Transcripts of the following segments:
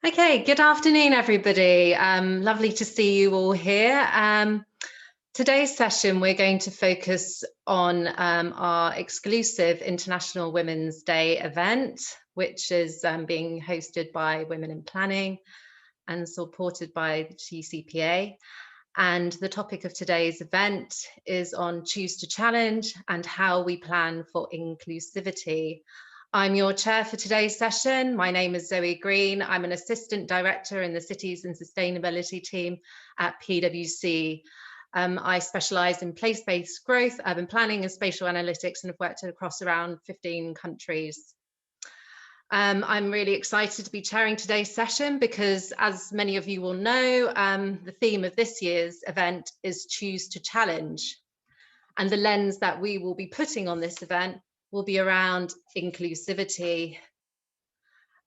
Okay, good afternoon, everybody. Lovely to see you all here. Today's session, we're going to focus on our exclusive International Women's Day event, which is being hosted by Women in Planning and supported by the TCPA. And the topic of today's event is on Choose to Challenge and how we plan for inclusivity. I'm your chair for today's session. My name is Zoe Green. I'm an assistant director in the Cities and Sustainability team at PwC. I specialise in place-based growth, urban planning and spatial analytics, and have worked across around 15 countries. I'm really excited to be chairing today's session because, as many of you will know, the theme of this year's event is Choose to Challenge. And the lens that we will be putting on this event will be around inclusivity.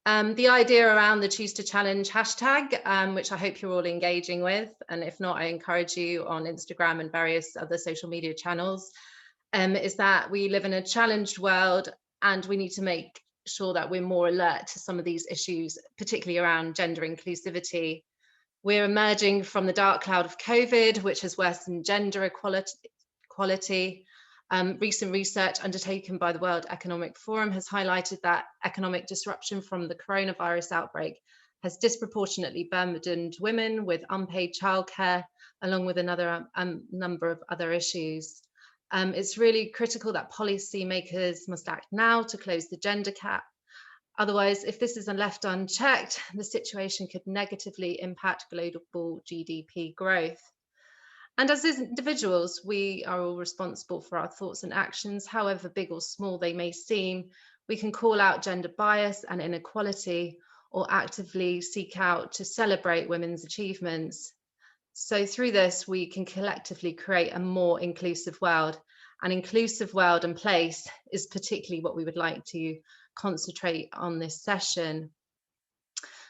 The idea around the Choose to Challenge hashtag, which I hope you're all engaging with, and if not, I encourage you on Instagram and various other social media channels, is that we live in a challenged world and we need to make sure that we're more alert to some of these issues, particularly around gender inclusivity. We're emerging from the dark cloud of COVID, which has worsened gender equality. Recent research undertaken by the World Economic Forum has highlighted that economic disruption from the coronavirus outbreak has disproportionately burdened women with unpaid childcare, along with another number of other issues. It's really critical that policymakers must act now to close the gender gap. Otherwise, if this isn't left unchecked, the situation could negatively impact global GDP growth. And as individuals, we are all responsible for our thoughts and actions, however big or small they may seem. We can call out gender bias and inequality, or actively seek out to celebrate women's achievements. So through this, we can collectively create a more inclusive world. An inclusive world and place is particularly what we would like to concentrate on this session.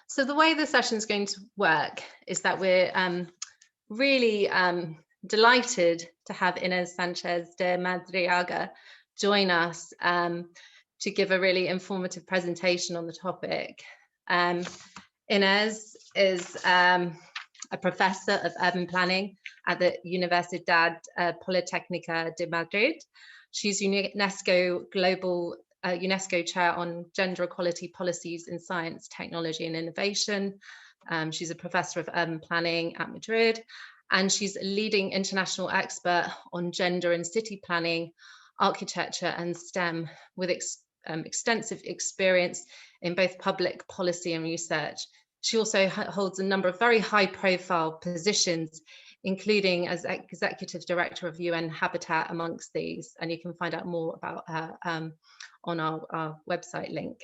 So the way the session is going to work is that we're really delighted to have Inés Sánchez de Madriaga join us to give a really informative presentation on the topic. Inés is a professor of urban planning at the Universidad Politécnica de Madrid. She's UNESCO Chair on Gender Equality Policies in Science, Technology and Innovation. She's a professor of urban planning at Madrid, and she's a leading international expert on gender and city planning, architecture and STEM, with extensive experience in both public policy and research. She also holds a number of very high-profile positions, including as Executive Director of UN Habitat amongst these, and you can find out more about her on our website link.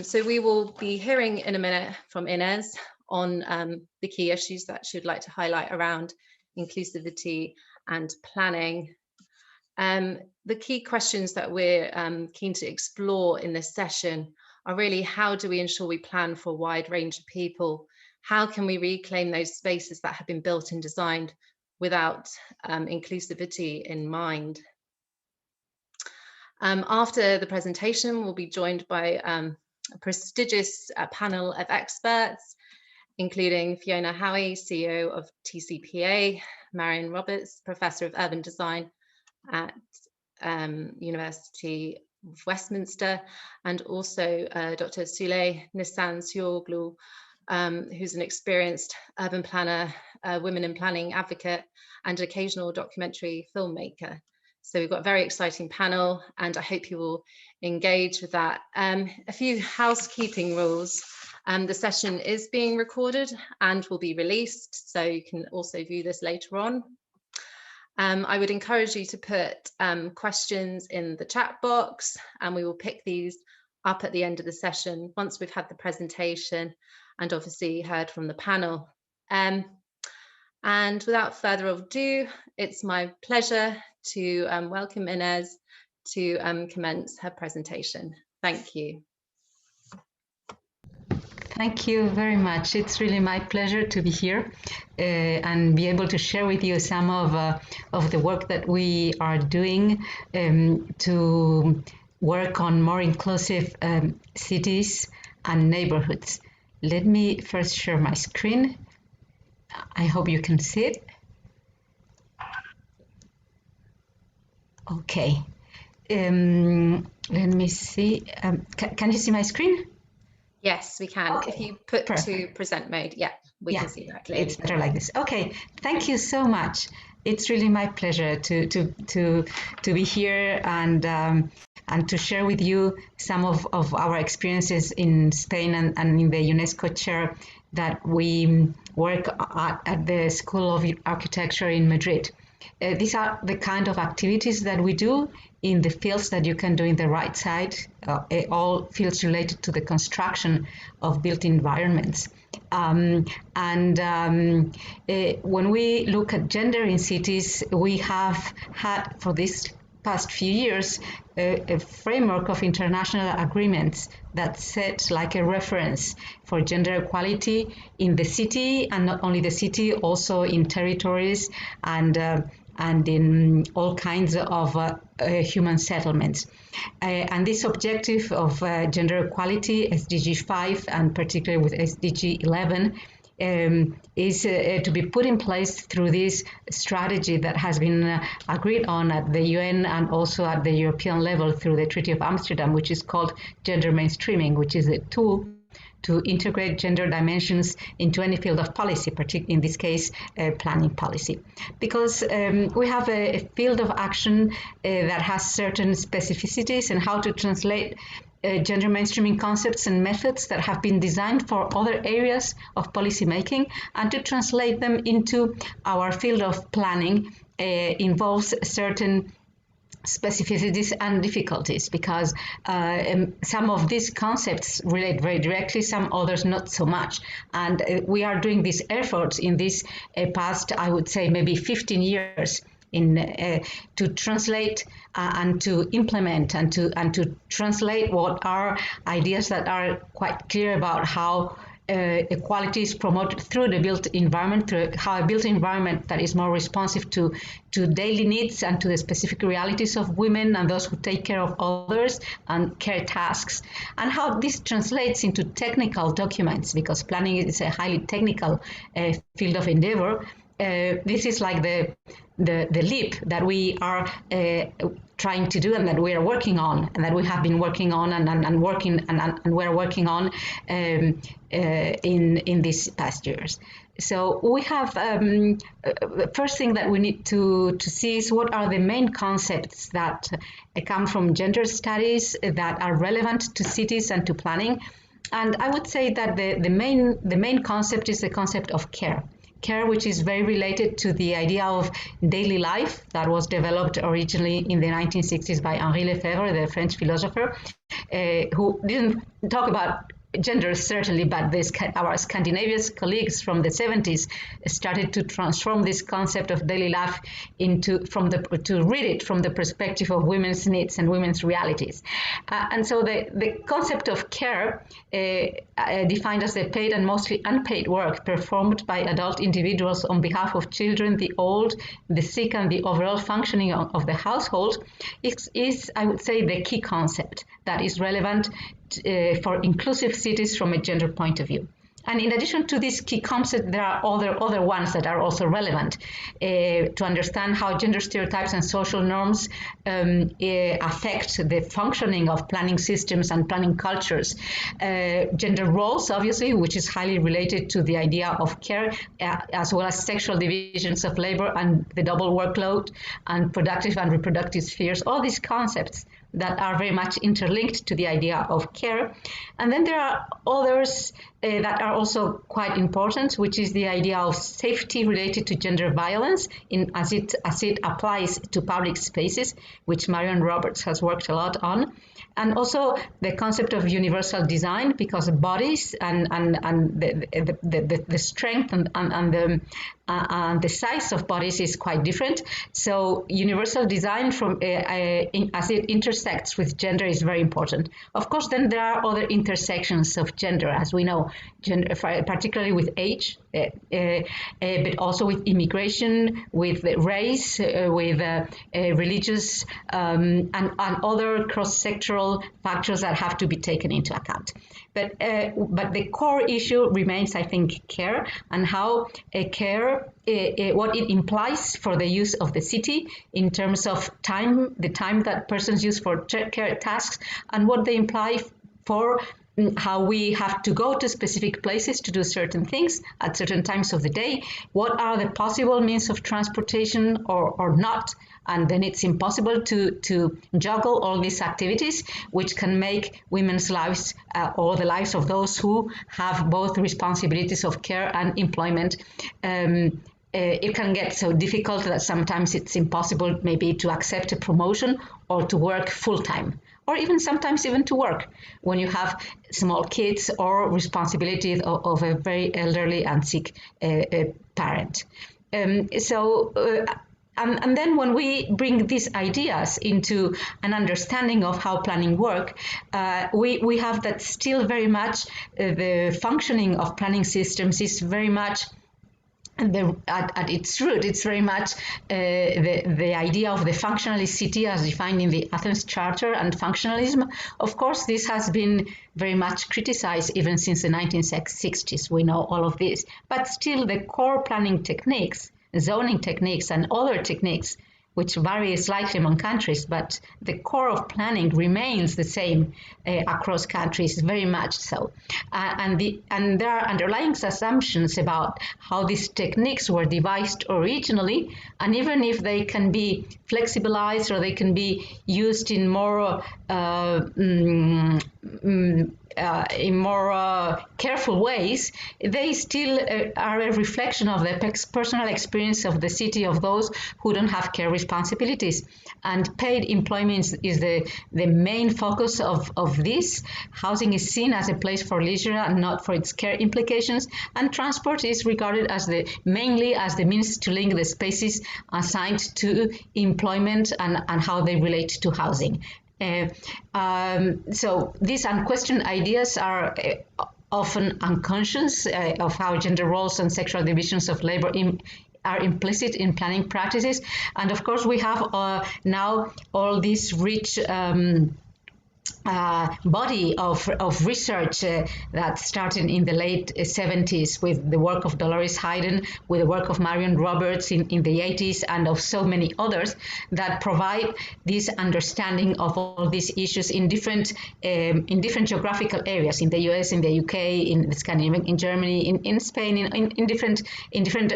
So we will be hearing in a minute from Inés on the key issues that she would like to highlight around inclusivity and planning. The key questions that we're keen to explore in this session are really, how do we ensure we plan for a wide range of people? How can we reclaim those spaces that have been built and designed without inclusivity in mind? After the presentation, we'll be joined by a prestigious panel of experts, including Fiona Howie, CEO of TCPA, Marion Roberts, Professor of Urban Design at University of Westminster, and also Dr. Sule Nissan-Sioglu, who's an experienced urban planner, women in planning advocate, and occasional documentary filmmaker. So we've got a very exciting panel, and I hope you will engage with that. A few housekeeping rules. The session is being recorded and will be released, so you can also view this later on. I would encourage you to put questions in the chat box, and we will pick these up at the end of the session once we've had the presentation and obviously heard from the panel. And without further ado, it's my pleasure to welcome Inés to commence her presentation. Thank you. Thank you very much. It's really my pleasure to be here and be able to share with you some of the work that we are doing to work on more inclusive cities and neighborhoods. let me first share my screen. I hope you can see it. Okay. Let me see. Can you see my screen? Yes, we can. Okay. If you put Perfect. to present mode, yeah, we can see that clearly. It's better like this. Okay, thank you so much. It's really my pleasure to be here and to share with you some of our experiences in Spain and in the UNESCO chair that we work at the School of Architecture in Madrid. These are the kind of activities that we do in the fields that you can do in the right side, all fields related to the construction of built environments. When we look at gender in cities, we have had for this past few years a framework of international agreements that set like a reference for gender equality in the city, and not only the city, also in territories and in all kinds of human settlements. And this objective of gender equality, SDG 5, and particularly with SDG 11, is to be put in place through this strategy that has been agreed on at the UN and also at the European level through the Treaty of Amsterdam, which is called gender mainstreaming, which is a tool to integrate gender dimensions into any field of policy, particularly in this case, planning policy. Because we have a field of action that has certain specificities and how to translate gender mainstreaming concepts and methods that have been designed for other areas of policy making, and to translate them into our field of planning involves certain specificities and difficulties, because some of these concepts relate very directly, some others not so much. And we are doing these efforts in this past, I would say, maybe 15 years to translate and to implement and to translate what are ideas that are quite clear about how equality is promoted through the built environment, through how a built environment that is more responsive to daily needs and to the specific realities of women and those who take care of others and care tasks, and how this translates into technical documents, because planning is a highly technical field of endeavor. This is like the leap that we are trying to do and that we are working on, and that we have been working on and we're working on in these past years. So we have first thing that we need to see is what are the main concepts that come from gender studies that are relevant to cities and to planning. And I would say that the main concept is the concept of care. Care, which is very related to the idea of daily life that was developed originally in the 1960s by Henri Lefebvre, the French philosopher, who didn't talk about gender certainly, but our Scandinavian colleagues from the 70s started to transform this concept of daily life to read it from the perspective of women's needs and women's realities. And so the concept of care, defined as the paid and mostly unpaid work performed by adult individuals on behalf of children, the old, the sick, and the overall functioning of the household, is, I would say, the key concept that is relevant for inclusive cities from a gender point of view. And in addition to this key concept, there are other ones that are also relevant to understand how gender stereotypes and social norms affect the functioning of planning systems and planning cultures. Gender roles, obviously, which is highly related to the idea of care, as well as sexual divisions of labor and the double workload and productive and reproductive spheres, all these concepts that are very much interlinked to the idea of care. And then there are others that are also quite important, which is the idea of safety related to gender violence as it applies to public spaces, which Marion Roberts has worked a lot on. And also the concept of universal design, because bodies and the strength and the size of bodies is quite different. So universal design as it intersects with gender is very important. Of course, then there are other intersections of gender, as we know, particularly with age, but also with immigration, with race, with religious and other cross-sectoral factors that have to be taken into account. But the core issue remains, I think, care, and how care, what it implies for the use of the city in terms of time, the time that persons use for care tasks, and what they imply for how we have to go to specific places to do certain things at certain times of the day. What are the possible means of transportation or not? And then it's impossible to juggle all these activities, which can make women's lives or the lives of those who have both responsibilities of care and employment. It can get so difficult that sometimes it's impossible maybe to accept a promotion or to work full-time, or even sometimes even to work when you have small kids or responsibility of a very elderly and sick parent. And then when we bring these ideas into an understanding of how planning work, we have that still very much the functioning of planning systems is very much at its root, it's very much the idea of the functionalist city as defined in the Athens Charter and functionalism. Of course, this has been very much criticized even since the 1960s. We know all of this. But still, the core planning techniques, zoning techniques, and other techniques, which vary slightly among countries, but the core of planning remains the same across countries, very much so. And there are underlying assumptions about how these techniques were devised originally, and even if they can be flexibilized or they can be used in more careful ways, they still are a reflection of the personal experience of the city of those who don't have care responsibilities. And paid employment is the main focus of this. Housing is seen as a place for leisure and not for its care implications, and transport is regarded as mainly as the means to link the spaces assigned to employment and how they relate to housing. So these unquestioned ideas are often unconscious of how gender roles and sexual divisions of labor are implicit in planning practices. And of course, we have now all this rich body of research that started in the late 70s with the work of Dolores Hayden, with the work of Marion Roberts in the 80s, and of so many others that provide this understanding of all these issues in different geographical areas, in the US, in the UK, in Scandinavia, in Germany, in Spain, in different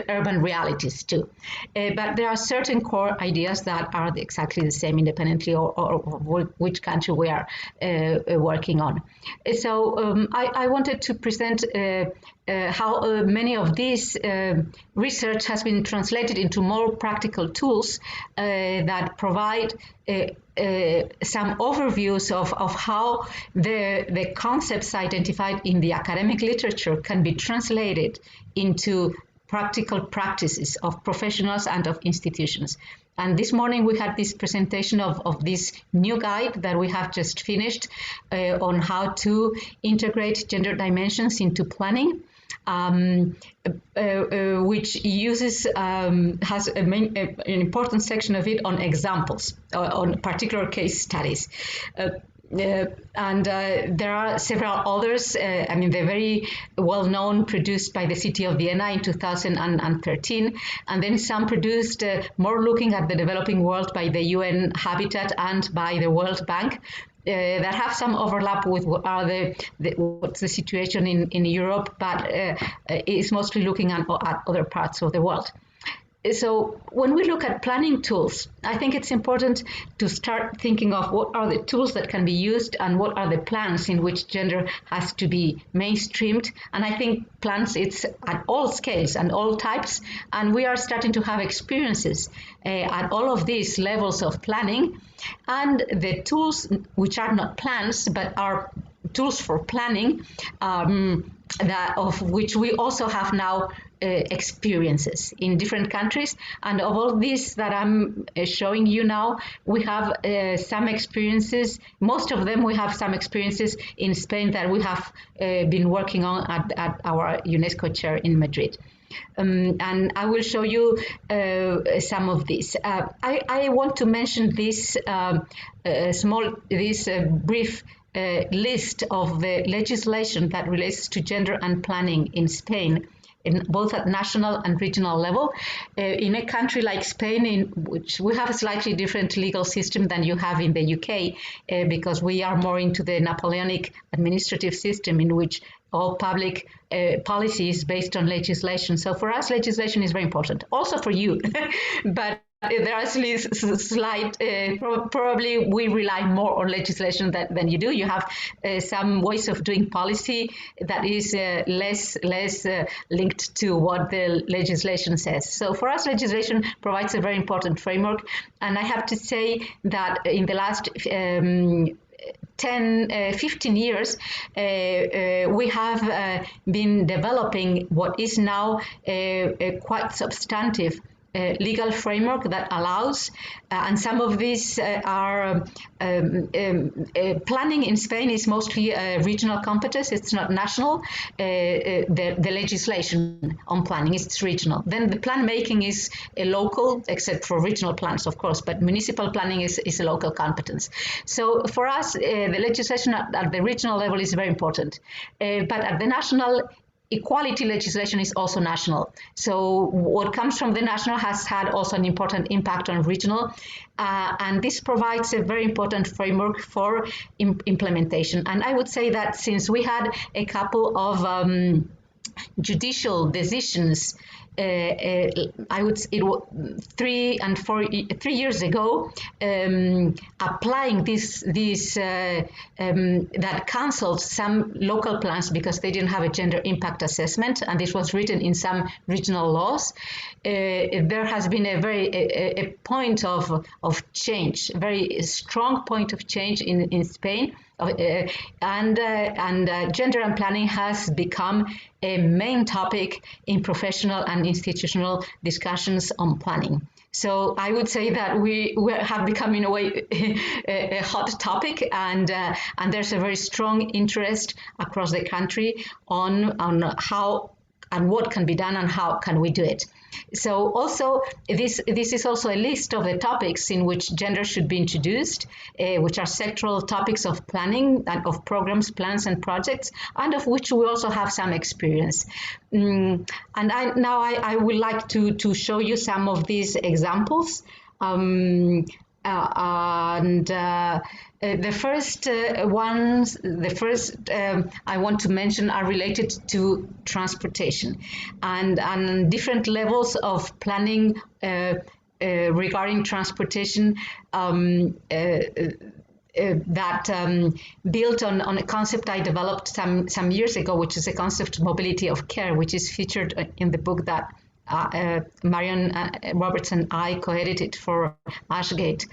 urban realities too. But there are certain core ideas that are exactly the same independently or which country we are working on. So I wanted to present how many of these research has been translated into more practical tools that provide some overviews of how the concepts identified in the academic literature can be translated into practical practices of professionals and of institutions. And this morning we had this presentation of this new guide that we have just finished on how to integrate gender dimensions into planning, which uses has an important section of it on examples, on particular case studies. And there are several others. I mean, they're very well known, produced by the city of Vienna in 2013, and then some produced more looking at the developing world by the UN Habitat and by the World Bank. That have some overlap with what's the situation in Europe, but is mostly looking at other parts of the world. So when we look at planning tools, I think it's important to start thinking of what are the tools that can be used and what are the plans in which gender has to be mainstreamed. And I think plans, it's at all scales and all types. And we are starting to have experiences at all of these levels of planning. And the tools, which are not plans, but are tools for planning, of which we also have now experiences in different countries. And of all these that I'm showing you now, we have some experiences. Most of them, we have some experiences in Spain that we have been working on at our UNESCO chair in Madrid. And I will show you some of these. I want to mention this brief list of the legislation that relates to gender and planning in Spain, in both at national and regional level. In a country like Spain, in which we have a slightly different legal system than you have in the UK, because we are more into the Napoleonic administrative system in which all public policy is based on legislation. So for us, legislation is very important, also for you. But there are slight, probably we rely more on legislation than you do. You have some ways of doing policy that is less linked to what the legislation says. So for us, legislation provides a very important framework. And I have to say that in the last 15 years, we have been developing what is now a quite substantive legal framework that allows, and some of these are planning in Spain is mostly regional competence. It's not national. The legislation on planning is regional. Then the plan making is a local, except for regional plans, of course, but municipal planning is a local competence. So for us, the legislation at the regional level is very important. But at the national, equality legislation is also national. So what comes from the national has had also an important impact on regional, and this provides a very important framework for implementation. And I would say that since we had a couple of judicial decisions, I would say 3 years ago, applying this that cancelled some local plans because they didn't have a gender impact assessment, and this was written in some regional laws. There has been a point of change, a very strong point of change in Spain. And gender and planning has become a main topic in professional and institutional discussions on planning. So I would say that we have become, in a way, a hot topic, and there's a very strong interest across the country on how and what can be done and how can we do it. So also this is also a list of the topics in which gender should be introduced, which are sectoral topics of planning and of programs, plans and projects, and of which we also have some experience. And I would like to show you some of these examples. The first ones, I want to mention are related to transportation and different levels of planning regarding transportation that built on a concept I developed some years ago, which is a concept of mobility of care, which is featured in the book that Marion Roberts and I co-edited for Ashgate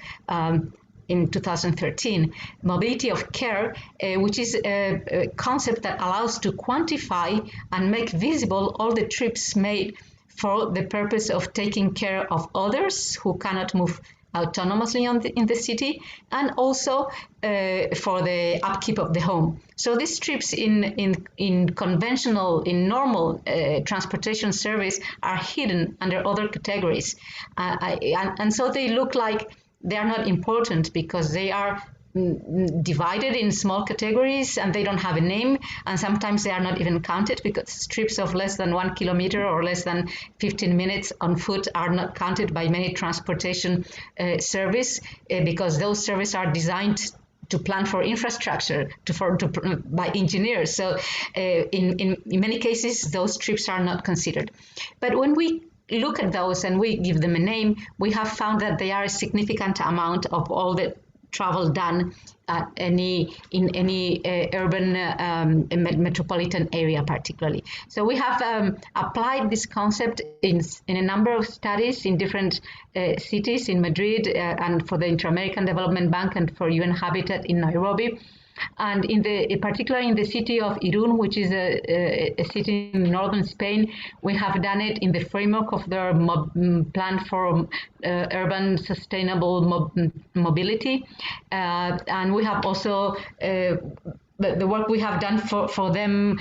in 2013. Mobility of care, which is a concept that allows to quantify and make visible all the trips made for the purpose of taking care of others who cannot move autonomously in the city, and also for the upkeep of the home. So these trips in normal transportation service are hidden under other categories, and so they look like they are not important because they are divided in small categories and they don't have a name, and sometimes they are not even counted because trips of less than 1 kilometer or less than 15 minutes on foot are not counted by many transportation service because those services are designed to plan for infrastructure by engineers. So in many cases those trips are not considered. But when we look at those and we give them a name, we have found that they are a significant amount of all the travel done at in any urban metropolitan area particularly. So we have applied this concept in a number of studies in different cities, in Madrid and for the Inter-American Development Bank and for UN Habitat in Nairobi. And particularly in the city of Irún, which is a city in northern Spain, we have done it in the framework of their plan for urban sustainable mobility. And we have also the work we have done for them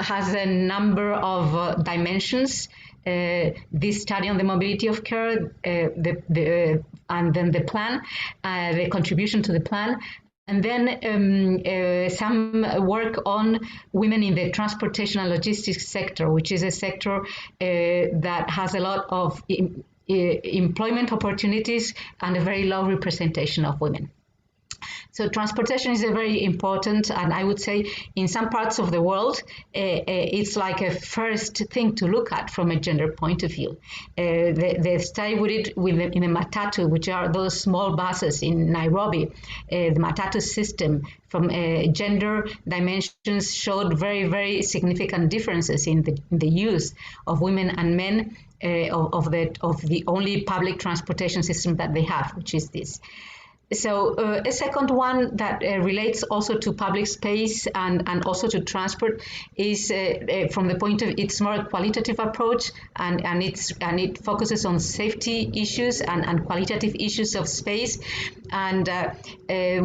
has a number of dimensions. This study on the mobility of care, and then the plan, the contribution to the plan. And then some work on women in the transportation and logistics sector, which is a sector that has a lot of employment opportunities and a very low representation of women. So transportation is a very important, and I would say in some parts of the world, it's like a first thing to look at from a gender point of view. The study we did in the matatu, which are those small buses in Nairobi, the matatu system from gender dimensions showed very, very significant differences in the use of women and men of the only public transportation system that they have, which is this. So a second one that relates also to public space and also to transport is from the point of it's more a qualitative approach and it focuses on safety issues and qualitative issues of space. And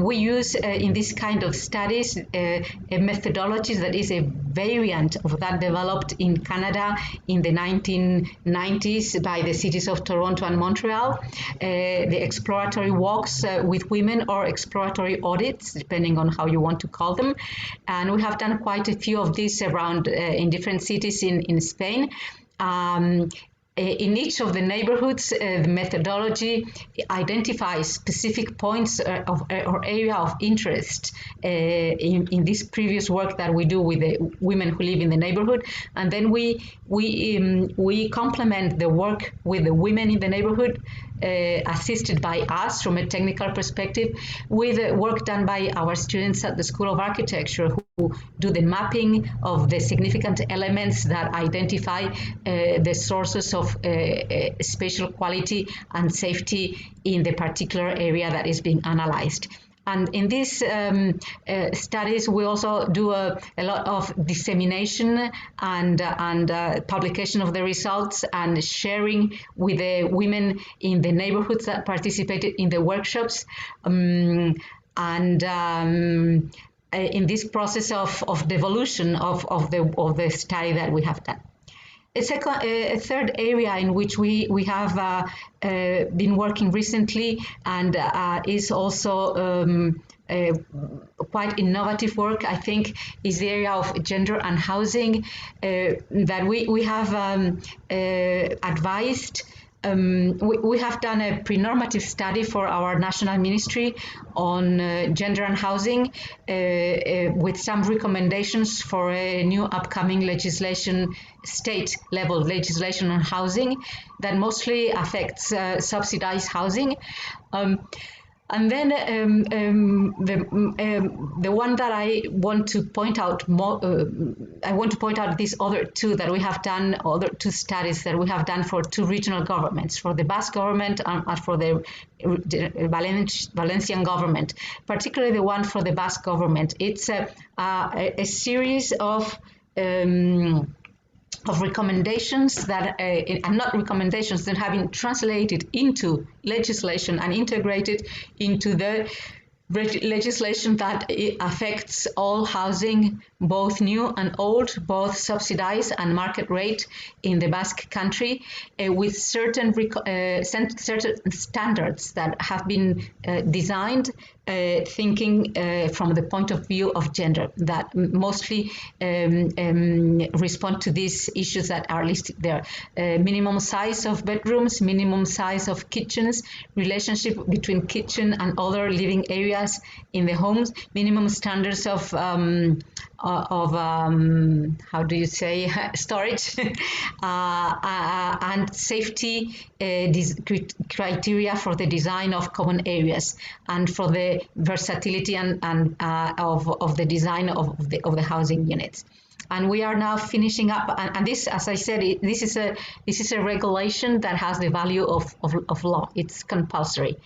we use in this kind of studies a methodology that is a variant of that developed in Canada in the 1990s by the cities of Toronto and Montreal, the exploratory walks with women or exploratory audits, depending on how you want to call them. And we have done quite a few of these around in different cities in Spain. In each of the neighborhoods, the methodology identifies specific points or area of interest in this previous work that we do with the women who live in the neighborhood, and then we complement the work with the women in the neighborhood, assisted by us from a technical perspective, with work done by our students at the School of Architecture who do the mapping of the significant elements that identify the sources of spatial quality and safety in the particular area that is being analyzed. And in these studies, we also do a lot of dissemination and publication of the results and sharing with the women in the neighborhoods that participated in the workshops. In this process of devolution of the study that we have done. A third area in which we have been working recently and is also quite innovative work, I think, is the area of gender and housing that we have advised. We have done a pre-normative study for our national ministry on gender and housing with some recommendations for a new upcoming legislation, state-level legislation on housing that mostly affects subsidized housing. And then the one that I want to point out more, I want to point out these other two that we have done, other two studies that we have done for two regional governments, for the Basque government and for the Valencian government, particularly the one for the Basque government. It's a series of recommendations that and not recommendations that have been translated into legislation and integrated into the legislation that affects all housing, both new and old, both subsidized and market rate in the Basque country, with certain standards that have been designed thinking from the point of view of gender, that mostly respond to these issues that are listed there. Minimum size of bedrooms, minimum size of kitchens, relationship between kitchen and other living areas in the homes, minimum standards of how do you say, storage, and safety criteria for the design of common areas and for the versatility and of the design of the housing units. And we are now finishing up, and this, as I said, this is a regulation that has the value of law. It's compulsory,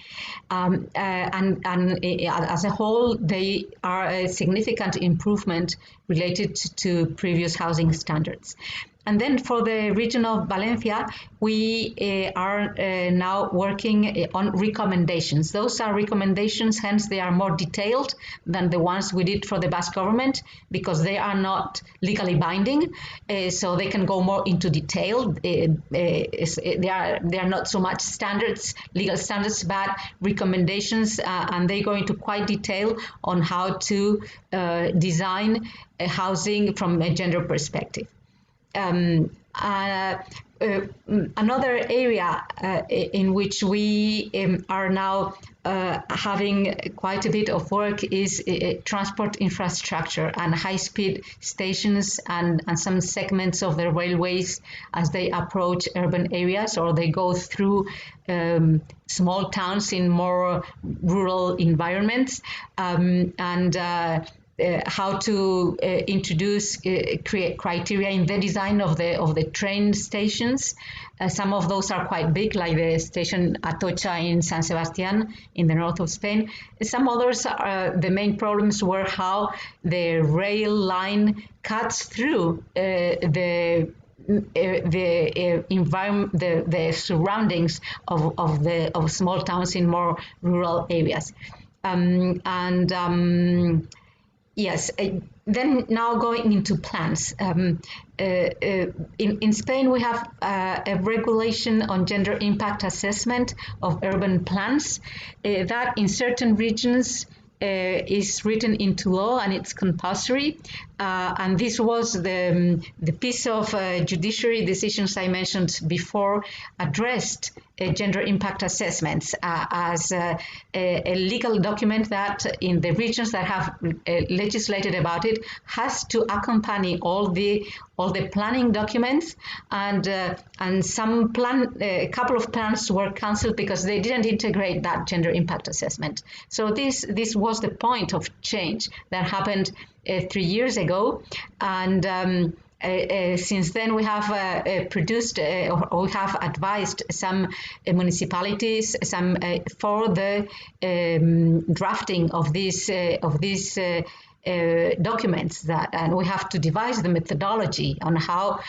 and as a whole, they are a significant improvement related to previous housing standards. And then for the region of Valencia, we are now working on recommendations. Those are recommendations, hence they are more detailed than the ones we did for the Basque government, because they are not legally binding, so they can go more into detail. They are not so much standards, legal standards, but recommendations, and they go into quite detail on how to design housing from a gender perspective. Another area in which we are now having quite a bit of work is transport infrastructure and high-speed stations and some segments of the railways as they approach urban areas or they go through small towns in more rural environments, how to introduce criteria in the design of the train stations. Some of those are quite big, like the station Atocha in San Sebastian in the north of Spain. Some others are, the main problems were how the rail line cuts through the environment, the surroundings of small towns in more rural areas. Yes, then now going into plans. In Spain, we have a regulation on gender impact assessment of urban plans that in certain regions is written into law and it's compulsory. And this was the piece of judiciary decisions I mentioned before addressed gender impact assessments as a legal document that in the regions that have legislated about it has to accompany all the planning documents, and some a couple of plans were cancelled because they didn't integrate that gender impact assessment. So this was the point of change that happened 3 years ago, and since then we have produced or we have advised some municipalities for the drafting of these documents, and we have to devise the methodology on how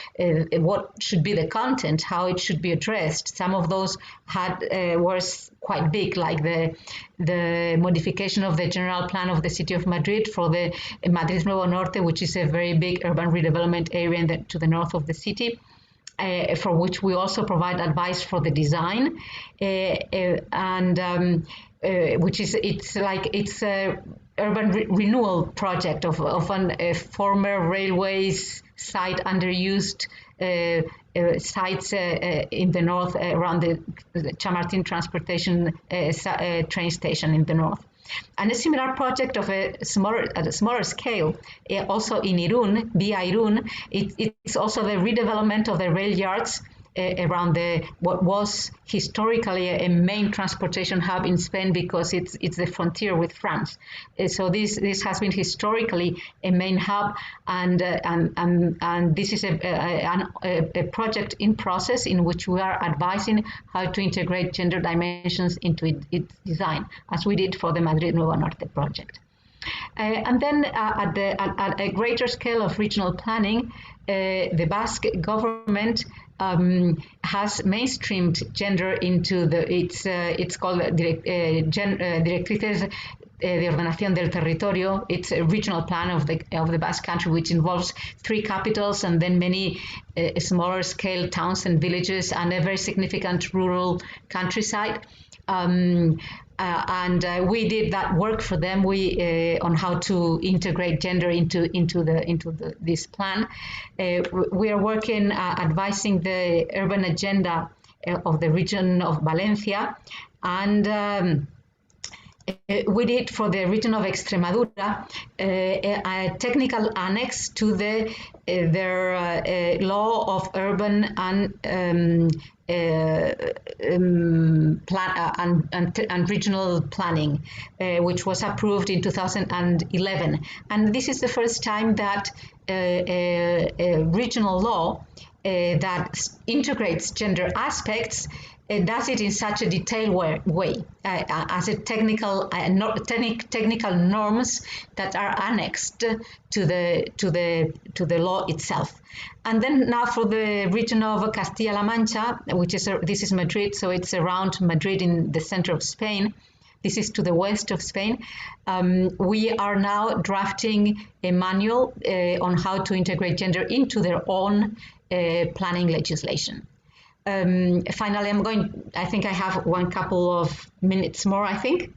what should be the content, how it should be addressed. Some of those were quite big, like the modification of the general plan of the city of Madrid for the Madrid Nuevo Norte, which is a very big urban redevelopment area to the north of the city, for which we also provide advice for the design, which is it's a urban renewal project of a former railways site, underused sites in the north around the Chamartín transportation train station in the north. And a similar project of at a smaller scale, also in Irún, via Irún, it's also the redevelopment of the rail yards around what was historically a main transportation hub in Spain, because it's the frontier with France. So this has been historically a main hub, and this is a project in process in which we are advising how to integrate gender dimensions into its design, as we did for the Madrid Nuevo Norte project. And then at a greater scale of regional planning, the Basque government has mainstreamed gender into it's called Directrices de Ordenación del Territorio. It's a regional plan of the Basque country, which involves 3 capitals and then many smaller scale towns and villages and a very significant rural countryside. We did that work for them. We on how to integrate gender into this plan. We are working advising the urban agenda of the region of Valencia, and we did for the region of Extremadura a technical annex to their law of urban and regional planning, which was approved in 2011. And this is the first time that a regional law that integrates gender aspects does it in such a detailed way as a technical norms that are annexed to the law itself. And then now for the region of Castilla-La Mancha, which is this is Madrid, so it's around Madrid in the center of Spain. This is to the west of Spain. We are now drafting a manual on how to integrate gender into their own planning legislation. Finally, I think I have one couple of minutes more, I think.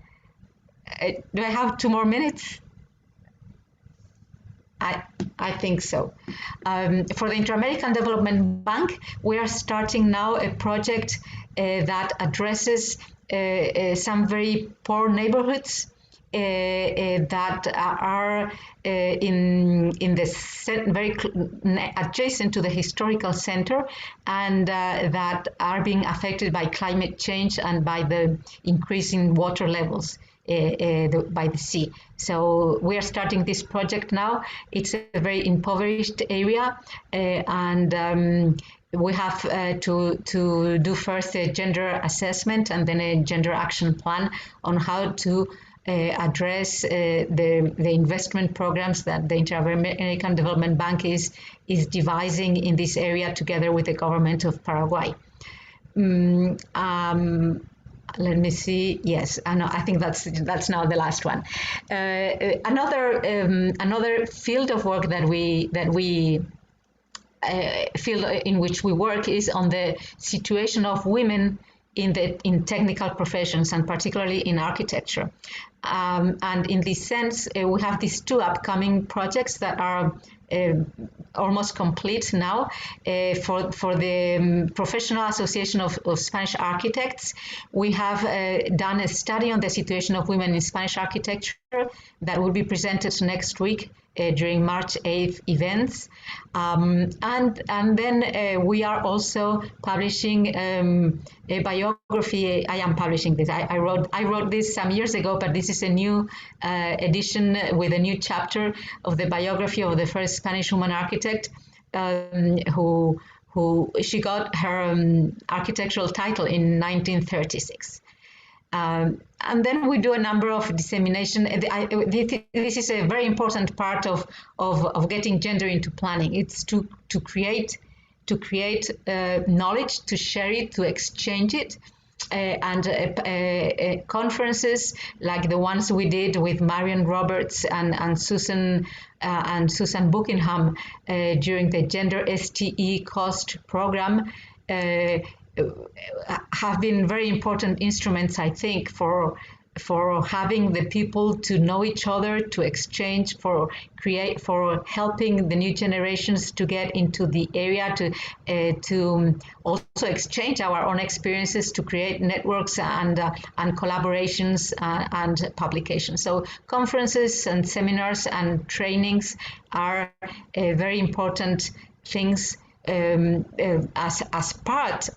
Do I have 2 more minutes? I think so. For the Inter-American Development Bank, we are starting now a project that addresses some very poor neighborhoods that are in the very adjacent to the historical center, and that are being affected by climate change and by the increasing water levels by the sea. So we are starting this project now. It's a very impoverished area, and we have to do first a gender assessment and then a gender action plan on how to address the investment programs that the Inter-American Development Bank is devising in this area together with the government of Paraguay. Let me see. Yes, I think that's now the last one. Another field of work that we field in which we work is on the situation of women in technical professions, and particularly in architecture. And in this sense, we have these 2 upcoming projects that are almost complete now. For the Professional Association of Spanish Architects, we have done a study on the situation of women in Spanish architecture that will be presented next week during March 8th events. And then we are also publishing a biography. I am publishing this. I wrote this some years ago, but this is a new edition with a new chapter of the biography of the first Spanish woman architect, who she got her architectural title in 1936. And then we do a number of dissemination. This is a very important part of getting gender into planning. It's to create knowledge, to share it, to exchange it, and conferences like the ones we did with Marion Roberts and Susan Buckingham during the Gender STE Cost program have been very important instruments, I think, for having the people to know each other, to exchange, for helping the new generations to get into the area, to also exchange our own experiences, to create networks and collaborations and publications. So conferences and seminars and trainings are very important things as part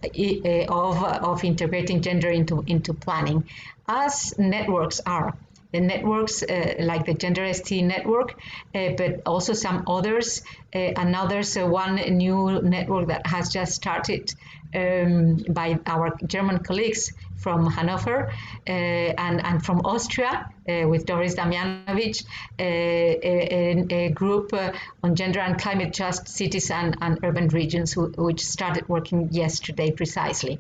of integrating gender into planning, as networks are. The networks like the Gender ST network, but also some others. And now there's one new network that has just started by our German colleagues from Hanover and from Austria with Doris Damjanovic, a group on gender and climate just cities and urban regions, which started working yesterday precisely.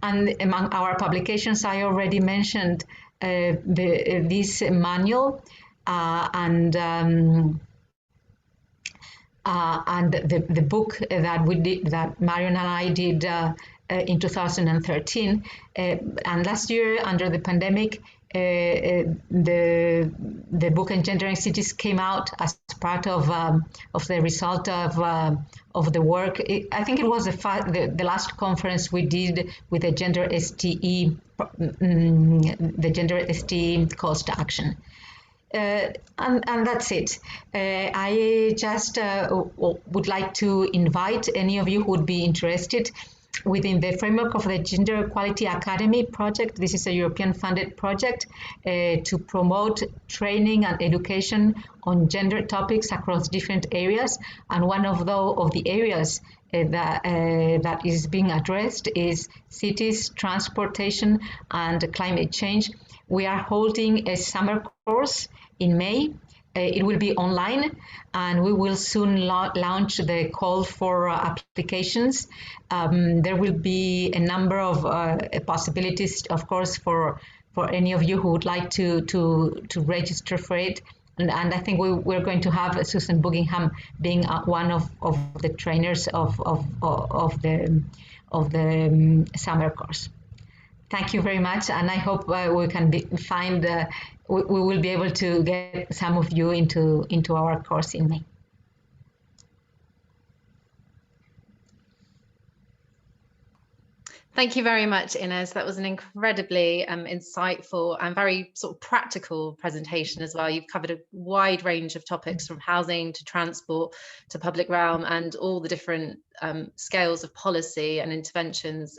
And among our publications, I already mentioned this manual and the book that we did, that Marion and I did in 2013. And last year, under the pandemic, the book Engendering Cities came out as part of the result of the work. I think it was the last conference we did with the Gender STE, the Gender STE Cost Action. And that's it. I just would like to invite any of you who would be interested within the framework of the Gender Equality Academy project. This is a European funded project to promote training and education on gender topics across different areas. And one of the areas that is being addressed is cities, transportation, and climate change. We are holding a summer course in May. It will be online, and we will soon launch the call for applications. There will be a number of possibilities, of course, for any of you who would like to register for it. And I think we're going to have Susan Buckingham being one of the trainers of the summer course. Thank you very much, and I hope we can we will be able to get some of you into our course in May. Thank you very much, Inez. That was an incredibly insightful and very sort of practical presentation as well. You've covered a wide range of topics from housing to transport to public realm, and all the different scales of policy and interventions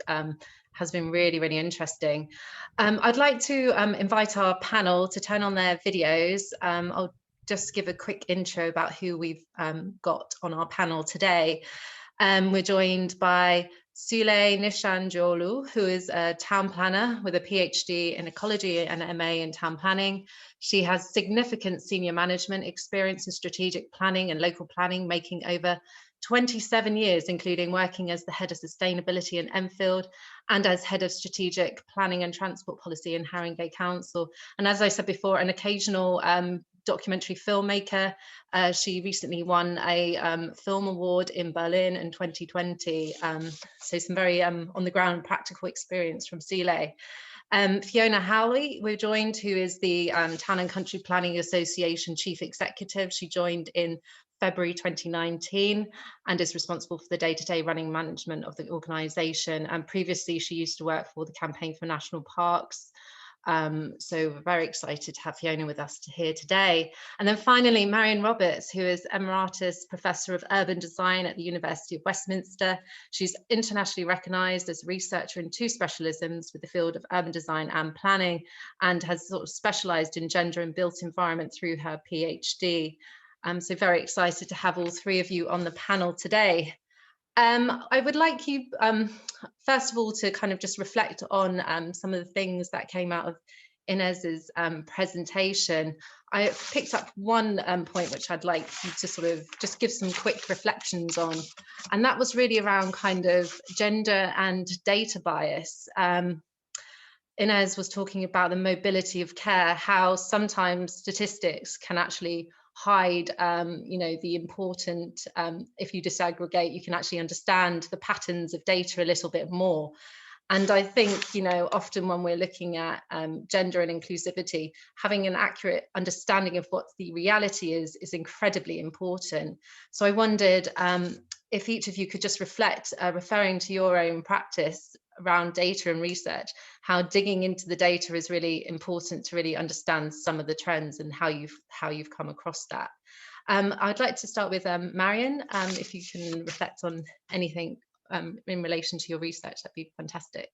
has been really, really interesting. I'd like to invite our panel to turn on their videos. I'll just give a quick intro about who we've got on our panel today. We're joined by Sule Nishanjolu, who is a town planner with a PhD in ecology and an MA in town planning. She has significant senior management experience in strategic planning and local planning, making over 27 years, including working as the head of sustainability in Enfield and as head of strategic planning and transport policy in Haringey Council. And as I said before, an occasional documentary filmmaker. She recently won a film award in Berlin in 2020. So some very on the ground practical experience from Sule. Fiona Howie, we're joined, who is the Town and Country Planning Association Chief Executive. She joined in February 2019 and is responsible for the day-to-day running management of the organisation. And previously, she used to work for the Campaign for National Parks. So we're very excited to have Fiona with us here today. And then finally, Marion Roberts, who is Emeritus Professor of Urban Design at the University of Westminster. She's internationally recognised as a researcher in 2 specialisms with the field of urban design and planning, and has sort of specialised in gender and built environment through her PhD. So very excited to have all 3 of you on the panel today. I would like you, first of all, to kind of just reflect on some of the things that came out of Inez's presentation. I picked up one point which I'd like you to sort of just give some quick reflections on, and that was really around kind of gender and data bias. Inez was talking about the mobility of care, how sometimes statistics can actually hide, you know, the important, if you disaggregate, you can actually understand the patterns of data a little bit more. And I think, you know, often when we're looking at gender and inclusivity, having an accurate understanding of what the reality is incredibly important. So I wondered if each of you could just reflect, referring to your own practice around data and research, how digging into the data is really important to really understand some of the trends and how you've come across that. I'd like to start with Marion. If you can reflect on anything in relation to your research, that'd be fantastic.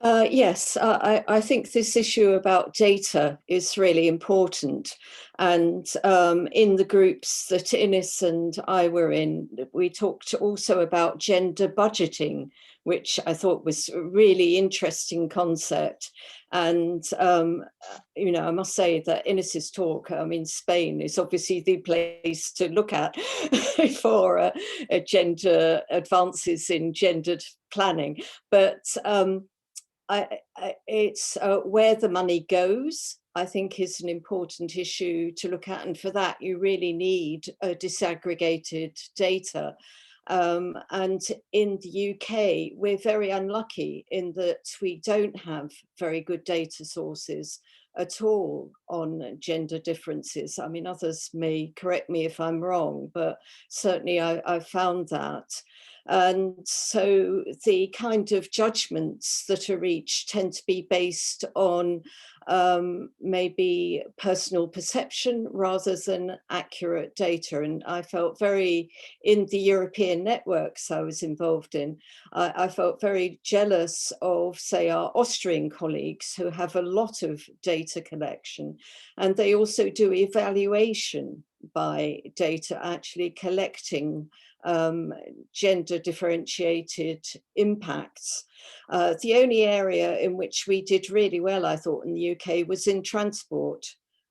Yes, I think this issue about data is really important. And in the groups that Inez and I were in, we talked also about gender budgeting, which I thought was a really interesting concept. And, you know, I must say that Inez's talk, I mean, Spain is obviously the place to look at for gender advances in gendered planning. But it's where the money goes, I think, is an important issue to look at. And for that, you really need disaggregated data. And in the UK, we're very unlucky in that we don't have very good data sources at all on gender differences. I mean, others may correct me if I'm wrong, but certainly I found that. And so the kind of judgments that are reached tend to be based on maybe personal perception rather than accurate data. And I felt very, in the European networks I was involved in, I felt very jealous of, say, our Austrian colleagues who have a lot of data collection, and they also do evaluation by data, actually collecting gender differentiated impacts. The only area in which we did really well, I thought, in the UK was in transport,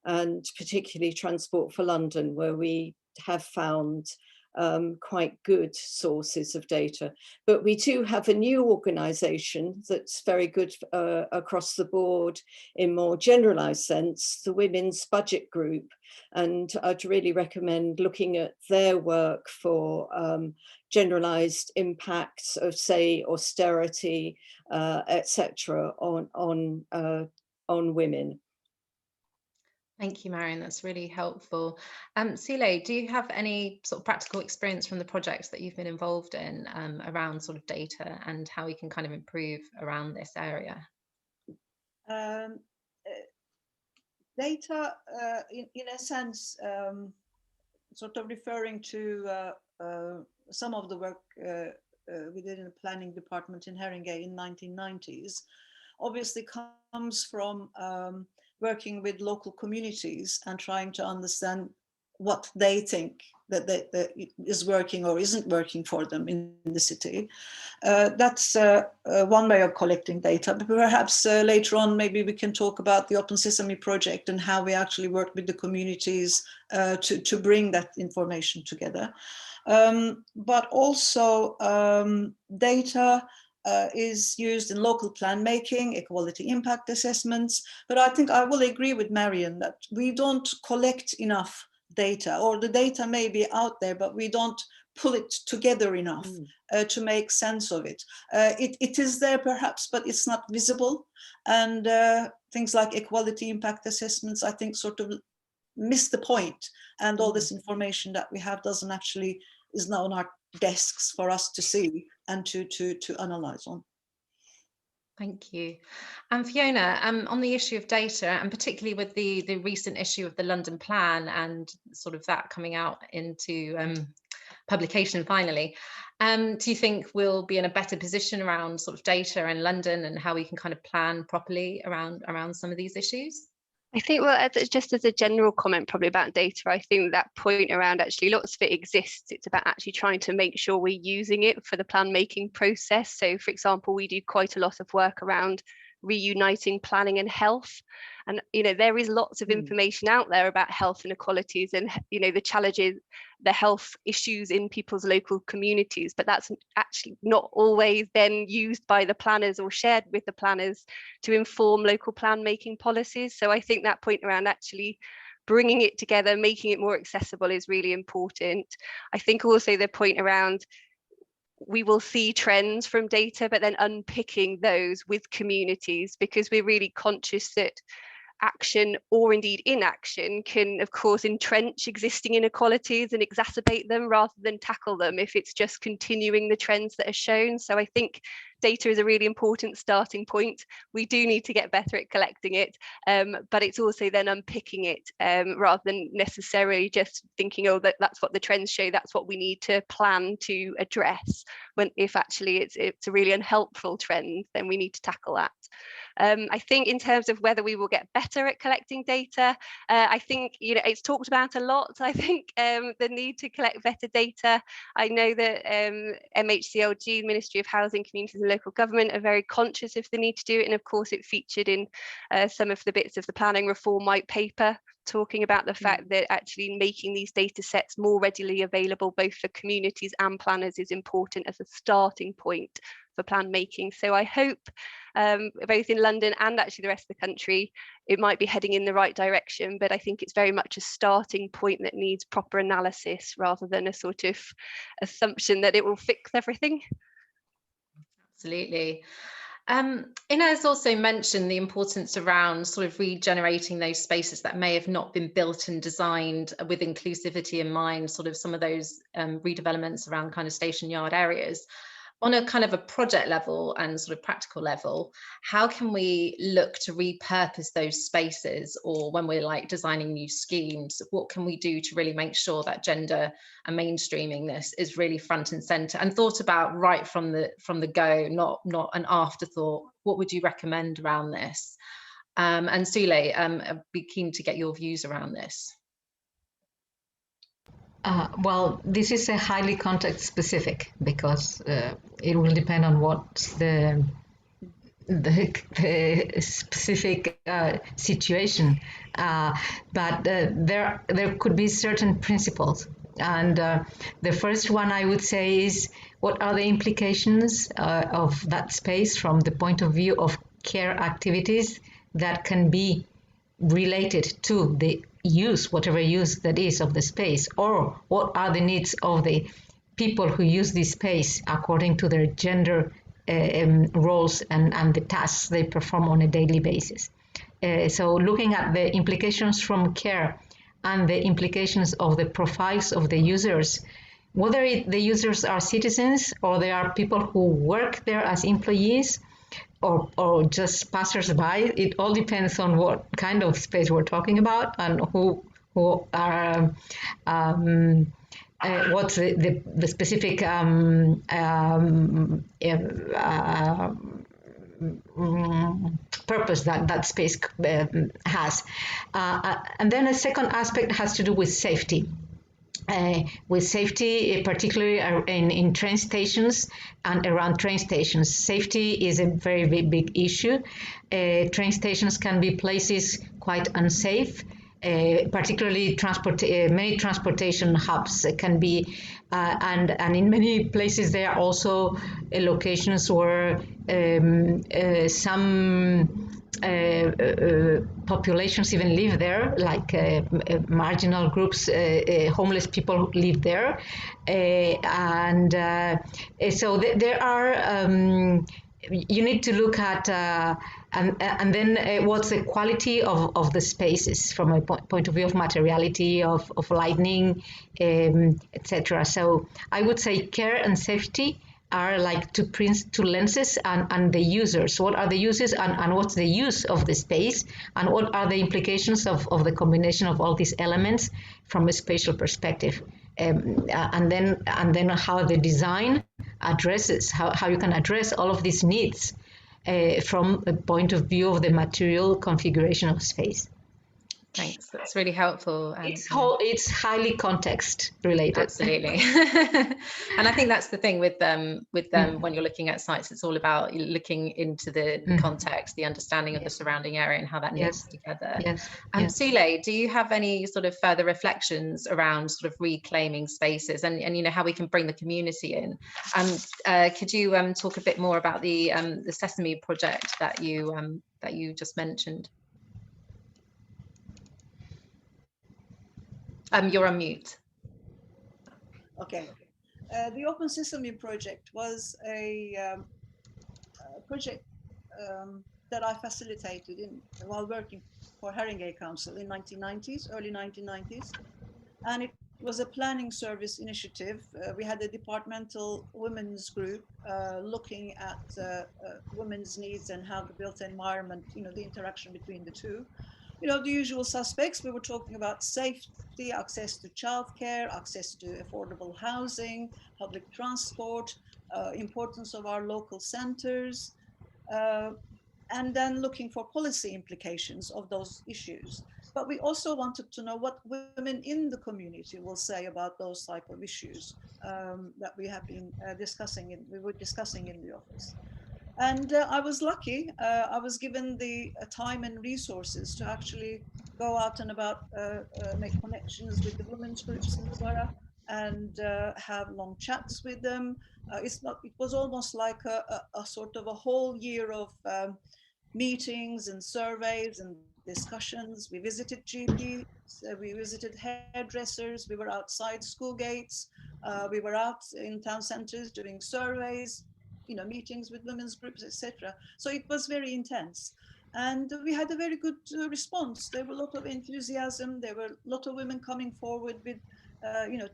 and particularly Transport for London, where we have found quite good sources of data. But we do have a new organisation that's very good across the board in more generalised sense, the Women's Budget Group. And I'd really recommend looking at their work for generalised impacts of, say, austerity, etc., on women. Thank you, Marion. That's really helpful. Sile, do you have any sort of practical experience from the projects that you've been involved in around sort of data and how we can kind of improve around this area? Data, in a sense, sort of referring to some of the work we did in the planning department in Haringey in 1990s, obviously comes from working with local communities and trying to understand what they think that is working or isn't working for them in the city. That's one way of collecting data, but perhaps later on maybe we can talk about the Open Sesame project and how we actually work with the communities to bring that information together. But also data is used in local plan making, equality impact assessments. But I think I will agree with Marion that we don't collect enough data, or the data may be out there, but we don't pull it together enough to make sense of it. It is there perhaps, but it's not visible. And things like equality impact assessments, I think, sort of miss the point. And all this information that we have doesn't actually, is now on our desks for us to see and to analyze on. Thank you. And Fiona, on the issue of data, and particularly with the recent issue of the London Plan and sort of that coming out into publication finally, do you think we'll be in a better position around sort of data in London and how we can kind of plan properly around some of these issues? I think, well, just as a general comment probably about data, I think that point around actually lots of it exists. It's about actually trying to make sure we're using it for the plan making process. So, for example, we do quite a lot of work around reuniting planning and health. And, you know, there is lots of information out there about health inequalities and, you know, the challenges, the health issues in people's local communities, but that's actually not always then used by the planners or shared with the planners to inform local plan making policies. So I think that point around actually bringing it together, making it more accessible is really important. I think also the point around we will see trends from data, but then unpicking those with communities, because we're really conscious that action or indeed inaction can, of course, entrench existing inequalities and exacerbate them rather than tackle them if it's just continuing the trends that are shown. So I think data is a really important starting point. We do need to get better at collecting it, but it's also then unpicking it rather than necessarily just thinking, oh, that's what the trends show, that's what we need to plan to address, when if actually it's a really unhelpful trend, then we need to tackle that. I think in terms of whether we will get better at collecting data, I think, you know, it's talked about a lot. I think the need to collect better data. I know that MHCLG, Ministry of Housing, Communities and Local Government, are very conscious of the need to do it. And of course, it featured in some of the bits of the planning reform white paper, talking about the fact that actually making these data sets more readily available both for communities and planners is important as a starting point for plan making. So I hope both in London and actually the rest of the country, it might be heading in the right direction, but I think it's very much a starting point that needs proper analysis rather than a sort of assumption that it will fix everything. Absolutely. Inez also mentioned the importance around sort of regenerating those spaces that may have not been built and designed with inclusivity in mind, sort of some of those redevelopments around kind of station yard areas. On a kind of a project level and sort of practical level, how can we look to repurpose those spaces, or when we're like designing new schemes, what can we do to really make sure that gender and mainstreaming this is really front and center and thought about right from the go, not an afterthought? What would you recommend around this? And Sule, I'd be keen to get your views around this. Well, this is a highly context specific, because it will depend on what the specific situation. But there could be certain principles. And the first one I would say is, what are the implications of that space from the point of view of care activities that can be related to the use, whatever use that is, of the space, or what are the needs of the people who use this space according to their gender roles and the tasks they perform on a daily basis. So looking at the implications from care and the implications of the profiles of the users, whether the users are citizens or they are people who work there as employees, or just passers-by. It all depends on what kind of space we're talking about and who are what's the specific purpose that space has. And then a second aspect has to do with safety. With safety, particularly in train stations and around train stations. Safety is a very, very big issue. Train stations can be places quite unsafe, particularly many transportation hubs can be, and in many places there are also locations where some populations even live there, like marginal groups, homeless people live there, and so there are. You need to look at and then what's the quality of the spaces from a point of view of materiality, of lighting, etc. So I would say care and safety are like two lenses, and the users. What are the users, and what's the use of the space, and what are the implications of the combination of all these elements from a spatial perspective, and then how the design addresses, how you can address all of these needs from a point of view of the material configuration of space. Thanks, that's really helpful. It's highly context related. Absolutely. And I think that's the thing with them when you're looking at sites, it's all about looking into the context, the understanding of the surrounding area and how that knits together. Sule, do you have any sort of further reflections around sort of reclaiming spaces and you know how we can bring the community in? Could you talk a bit more about the Sesame project that you just mentioned? You're on mute. Okay. The Open Sesame project was a project that I facilitated while working for Haringey Council in early 1990s. And it was a planning service initiative. We had a departmental women's group looking at women's needs and how the built environment, you know, the interaction between the two. You know, the usual suspects. We were talking about safety, access to childcare, access to affordable housing, public transport, importance of our local centers, and then looking for policy implications of those issues. But we also wanted to know what women in the community will say about those type of issues that we have been we were discussing in the office. And I was lucky. I was given the time and resources to actually go out and about, make connections with the women's groups in the borough and have long chats with them. It was almost like a sort of a whole year of meetings and surveys and discussions. We visited GPs, we visited hairdressers, we were outside school gates, we were out in town centers doing surveys. meetings with women's groups, etc. So it was very intense. And we had a very good response. There were a lot of enthusiasm. There were a lot of women coming forward with,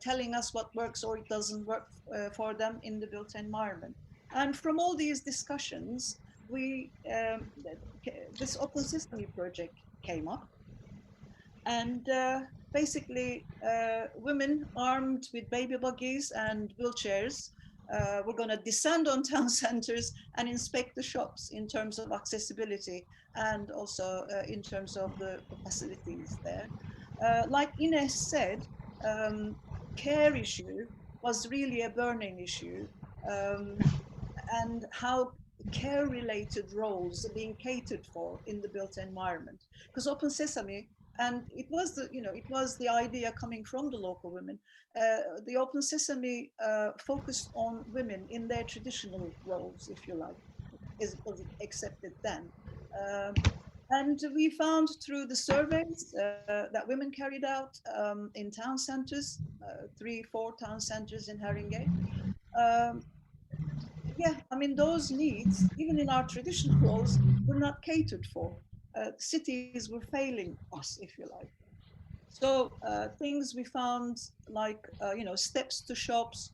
telling us what works or it doesn't work for them in the built environment. And from all these discussions, this Open Sesame project came up. And basically, women armed with baby buggies and wheelchairs were going to descend on town centers and inspect the shops in terms of accessibility and also in terms of the facilities there. Like Ines said, care issue was really a burning issue, and how care-related roles are being catered for in the built environment. Because Open Sesame, and it was the idea coming from the local women. The Open Sesame focused on women in their traditional roles, if you like, as it was accepted then. And we found through the surveys that women carried out in town centers, 3-4 town centers in Haringey. Yeah, I mean, those needs, even in our traditional roles, were not catered for. Cities were failing us, if you like. So things we found like, steps to shops,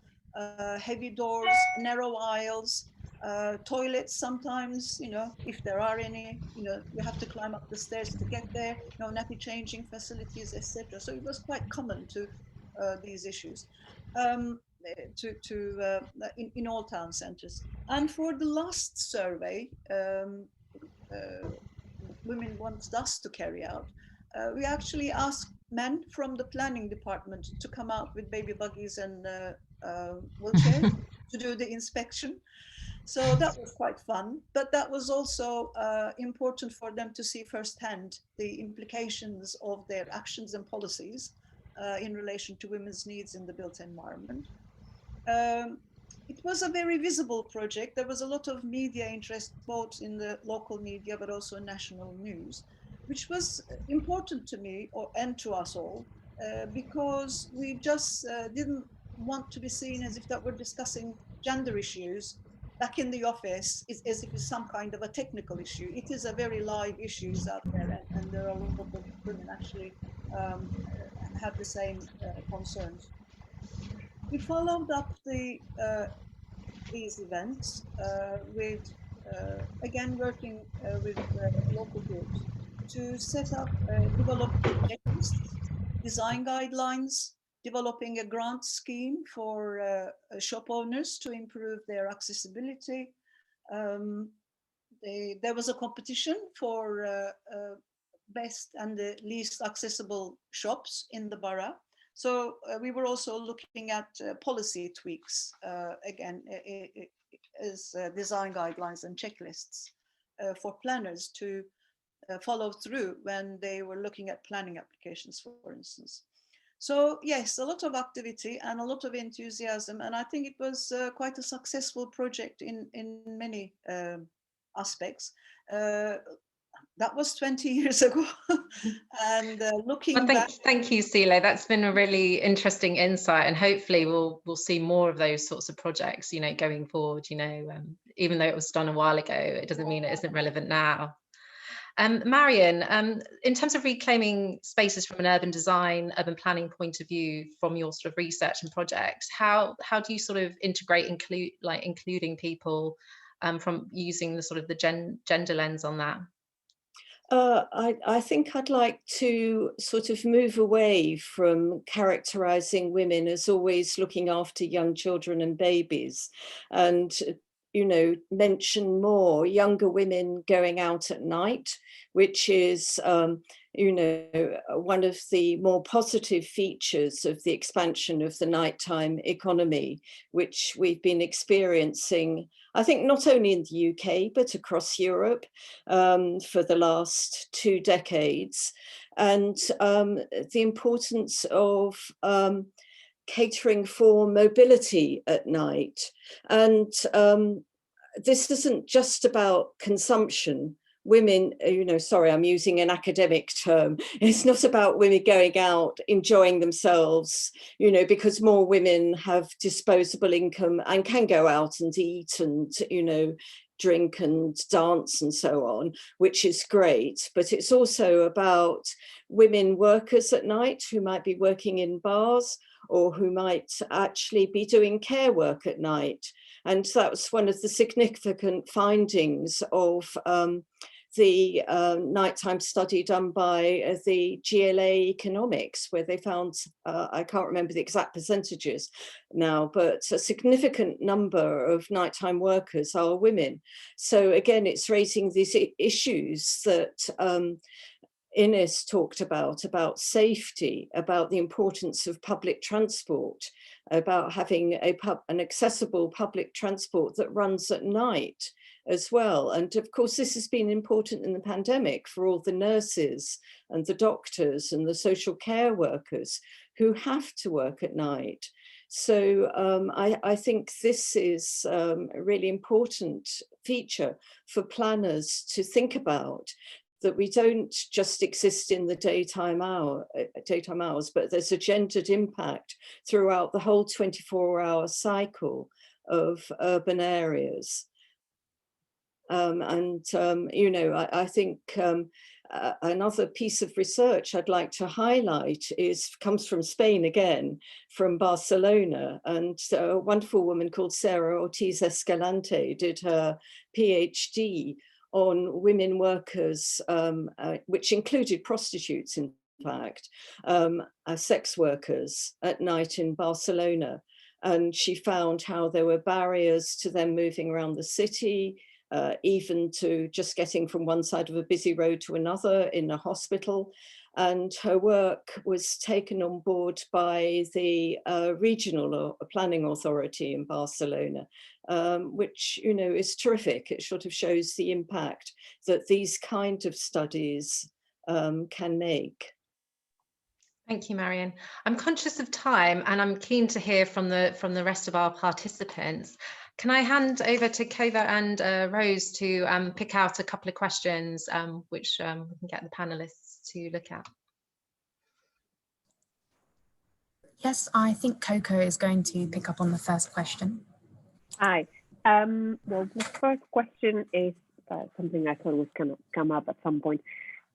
heavy doors, narrow aisles, toilets sometimes, if there are any, you have to climb up the stairs to get there, nappy changing facilities, etc. So it was quite common to these issues. In all town centers. And for the last survey, women wanted us to carry out, we actually asked men from the planning department to come out with baby buggies and wheelchairs to do the inspection. So that was quite fun, but that was also important for them to see firsthand the implications of their actions and policies in relation to women's needs in the built environment. It was a very visible project. There was a lot of media interest, both in the local media, but also national news, which was important to me and to us all, because we just didn't want to be seen as if that we're discussing gender issues back in the office, as if it's some kind of a technical issue. It is a very live issues out there, and there are a lot of women actually have the same concerns. We followed up these events with, again, working with local groups to set up, develop checklists, design guidelines, developing a grant scheme for shop owners to improve their accessibility. There was a competition for best and the least accessible shops in the borough. So we were also looking at policy tweaks, again, as design guidelines and checklists for planners to follow through when they were looking at planning applications, for instance. So yes, a lot of activity and a lot of enthusiasm. And I think it was quite a successful project in many aspects. That was 20 years ago. And looking back. Thank you, Sile. That's been a really interesting insight, and hopefully we'll see more of those sorts of projects, going forward. Even though it was done a while ago, it doesn't mean it isn't relevant now. Marion, in terms of reclaiming spaces from an urban design, urban planning point of view, from your sort of research and projects, how do you sort of integrate, including people from using the sort of the gender lens on that? I think I'd like to sort of move away from characterizing women as always looking after young children and babies, and mention more younger women going out at night, which is one of the more positive features of the expansion of the nighttime economy, which we've been experiencing, I think, not only in the UK, but across Europe for the last 2 decades. And the importance of catering for mobility at night. And this isn't just about consumption, women, sorry, I'm using an academic term. It's not about women going out, enjoying themselves, because more women have disposable income and can go out and eat and, drink and dance and so on, which is great. But it's also about women workers at night who might be working in bars or who might actually be doing care work at night. And that was one of the significant findings of the nighttime study done by the GLA Economics, where they found, I can't remember the exact percentages now, but a significant number of nighttime workers are women. So again, it's raising these issues that Ines talked about safety, about the importance of public transport, about having an accessible public transport that runs at night as well. And of course, this has been important in the pandemic for all the nurses and the doctors and the social care workers who have to work at night. So I think this is a really important feature for planners to think about, that we don't just exist in the daytime hours, but there's a gendered impact throughout the whole 24-hour cycle of urban areas. I think another piece of research I'd like to highlight comes from Spain again, from Barcelona, and a wonderful woman called Sarah Ortiz Escalante did her PhD on women workers, which included prostitutes, in fact, sex workers at night in Barcelona. And she found how there were barriers to them moving around the city, even to just getting from one side of a busy road to another in a hospital. And her work was taken on board by the regional planning authority in Barcelona, which, is terrific. It sort of shows the impact that these kind of studies can make. Thank you, Marion. I'm conscious of time and I'm keen to hear from the rest of our participants. Can I hand over to Kova and Rose to pick out a couple of questions which we can get the panelists to look at? Yes, I think Coco is going to pick up on the first question. Hi. Well, the first question is something I thought was going to come up at some point.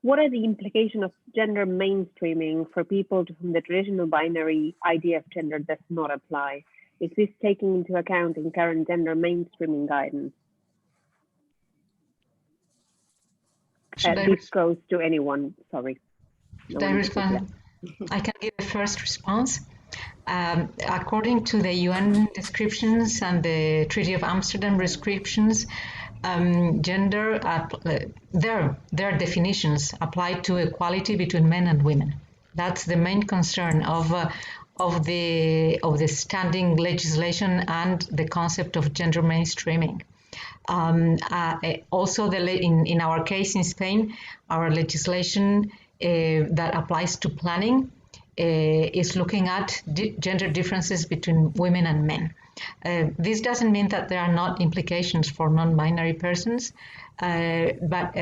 What are the implications of gender mainstreaming for people to whom the traditional binary idea of gender does not apply? Is this taken into account in current gender mainstreaming guidance? This goes to anyone, sorry. Should I respond? I can give a first response. According to the UN descriptions and the Treaty of Amsterdam descriptions, gender, their definitions apply to equality between men and women. That's the main concern of the standing legislation and the concept of gender mainstreaming. Also, in our case in Spain, our legislation that applies to planning is looking at gender differences between women and men. This doesn't mean that there are not implications for non-binary persons, but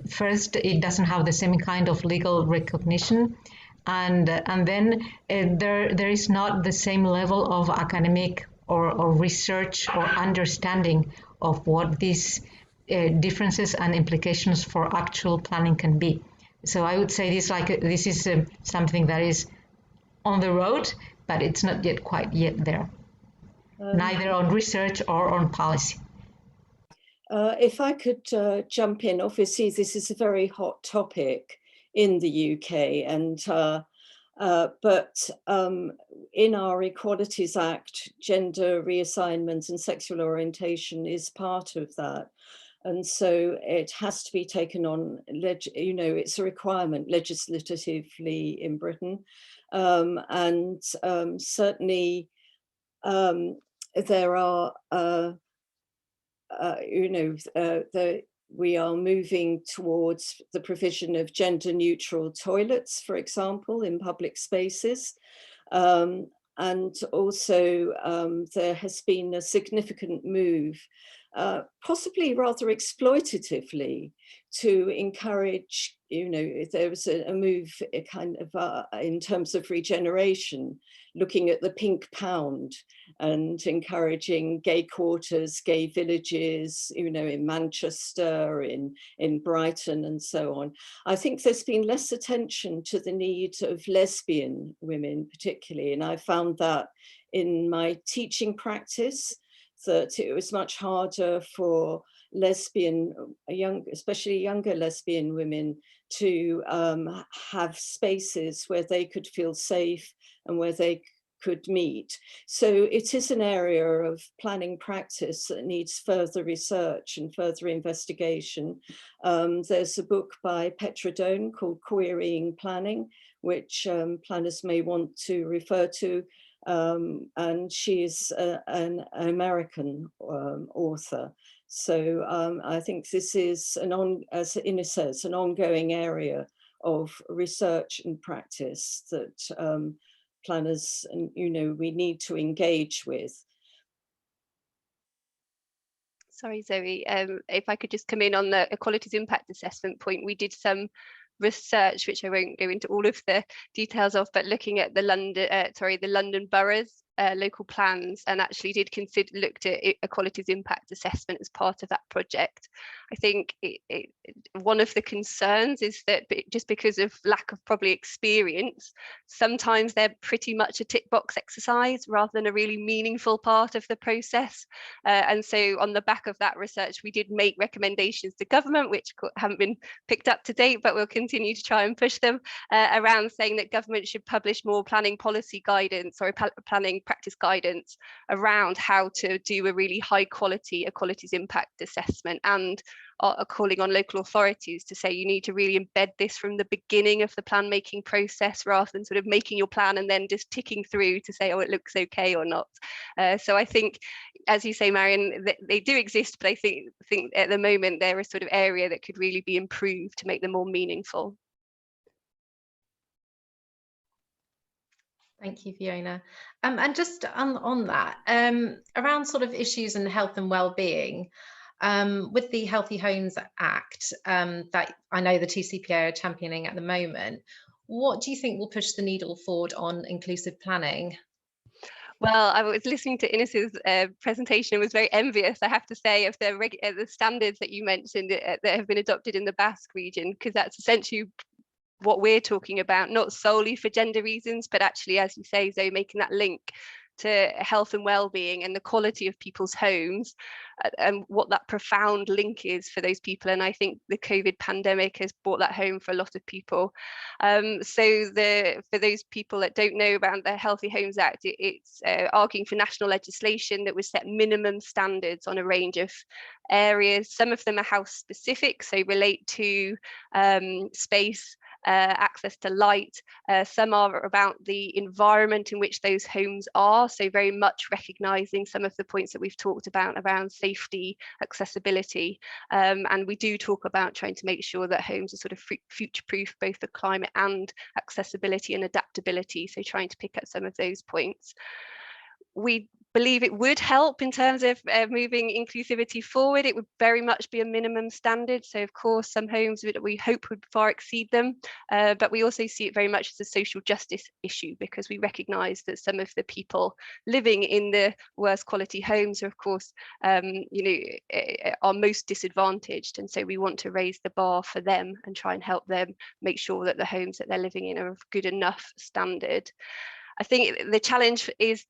first, it doesn't have the same kind of legal recognition, and then there is not the same level of academic or research or understanding of what these differences and implications for actual planning can be. So I would say this is something that is on the road, but it's not yet quite yet there, neither on research or on policy. If I could jump in, obviously this is a very hot topic in the UK, and but in our Equalities Act, gender reassignment and sexual orientation is part of that. And so it has to be taken on, it's a requirement legislatively in Britain. And certainly there are, we are moving towards the provision of gender neutral toilets, for example, in public spaces. And also there has been a significant move, possibly rather exploitatively, to encourage, there was a move kind of in terms of regeneration, looking at the pink pound and encouraging gay quarters, gay villages, in Manchester, in Brighton and so on. I think there's been less attention to the need of lesbian women particularly, and I found that in my teaching practice, that it was much harder for especially younger lesbian women to have spaces where they could feel safe and where they could meet. So it is an area of planning practice that needs further research and further investigation. There's a book by Petra Doan called Querying Planning, which planners may want to refer to. And she's an American author. So I think this is as Ines says, an ongoing area of research and practice that planners, we need to engage with. Sorry, Zoe, if I could just come in on the Equalities Impact Assessment point. We did some research, which I won't go into all of the details of, but looking at the London boroughs local plans, and actually looked at Equalities Impact Assessment as part of that project. I think one of the concerns is that just because of lack of probably experience, sometimes they're pretty much a tick box exercise rather than a really meaningful part of the process. And so on the back of that research, we did make recommendations to government, which haven't been picked up to date, but we'll continue to try and push them around saying that government should publish more planning policy guidance or planning practice guidance around how to do a really high quality Equalities Impact Assessment, and are calling on local authorities to say you need to really embed this from the beginning of the plan making process, rather than sort of making your plan and then just ticking through to say, oh, it looks okay or not. So I think, as you say, Marion, they do exist, but I think at the moment they're a sort of area that could really be improved to make them more meaningful. Thank you, Fiona. And just on that, around sort of issues in health and well-being, with the Healthy Homes Act that I know the TCPA are championing at the moment, what do you think will push the needle forward on inclusive planning? Well, I was listening to Ines's presentation and was very envious, I have to say, of the standards that you mentioned that have been adopted in the Basque region, because that's essentially what we're talking about, not solely for gender reasons, but actually, as you say, Zoe, making that link to health and well-being and the quality of people's homes, and what that profound link is for those people. And I think the COVID pandemic has brought that home for a lot of people. So for those people that don't know about the Healthy Homes Act, it's arguing for national legislation that would set minimum standards on a range of areas. Some of them are house specific, so relate to space, access to light. Some are about the environment in which those homes are, so very much recognising some of the points that we've talked about around safety, accessibility, and we do talk about trying to make sure that homes are sort of future-proof, both for climate and accessibility and adaptability, so trying to pick up some of those points. We believe it would help in terms of moving inclusivity forward. It would very much be a minimum standard. So of course, some homes that we hope would far exceed them, but we also see it very much as a social justice issue, because we recognise that some of the people living in the worst quality homes are, of course, are most disadvantaged. And so we want to raise the bar for them and try and help them make sure that the homes that they're living in are of good enough standard. I think the challenge is,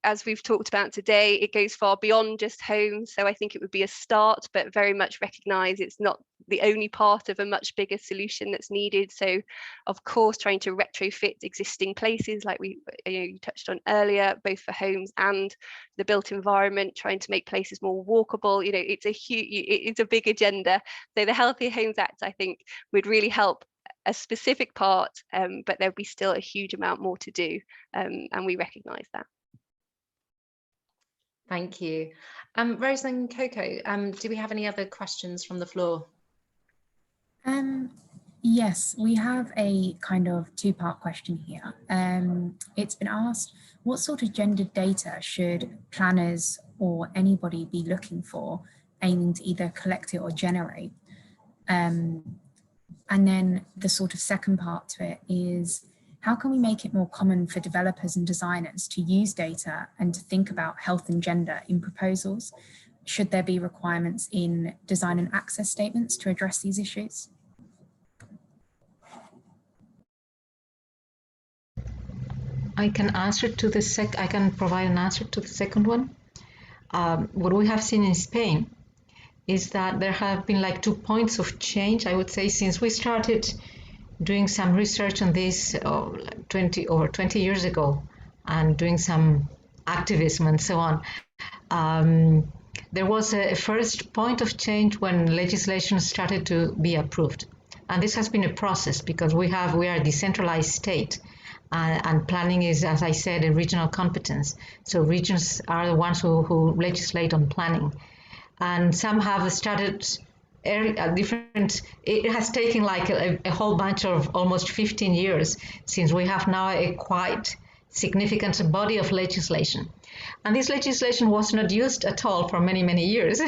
as we've talked about today, it goes far beyond just homes. So I think it would be a start, but very much recognise it's not the only part of a much bigger solution that's needed. So, of course, trying to retrofit existing places like you touched on earlier, both for homes and the built environment, trying to make places more walkable. It's a big agenda. So the Healthy Homes Act, I think, would really help a specific part, but there'll be still a huge amount more to do, and we recognise that. Thank you. Rose and Coco, do we have any other questions from the floor? Yes, we have a kind of two-part question here. It's been asked, what sort of gender data should planners or anybody be looking for, aiming to either collect it or generate? And then the sort of second part to it is, how can we make it more common for developers and designers to use data and to think about health and gender in proposals? Should there be requirements in design and access statements to address these issues? I can provide an answer to the second one. What we have seen in Spain is that there have been like 2 points of change, I would say, since we started doing some research on this 20 years ago and doing some activism and so on. There was a first point of change when legislation started to be approved. And this has been a process because we are a decentralized state. And planning is, as I said, a regional competence. So regions are the ones who legislate on planning. And some have started different, it has taken like a whole bunch of almost 15 years since we have now a quite significant body of legislation. And this legislation was not used at all for many, many years.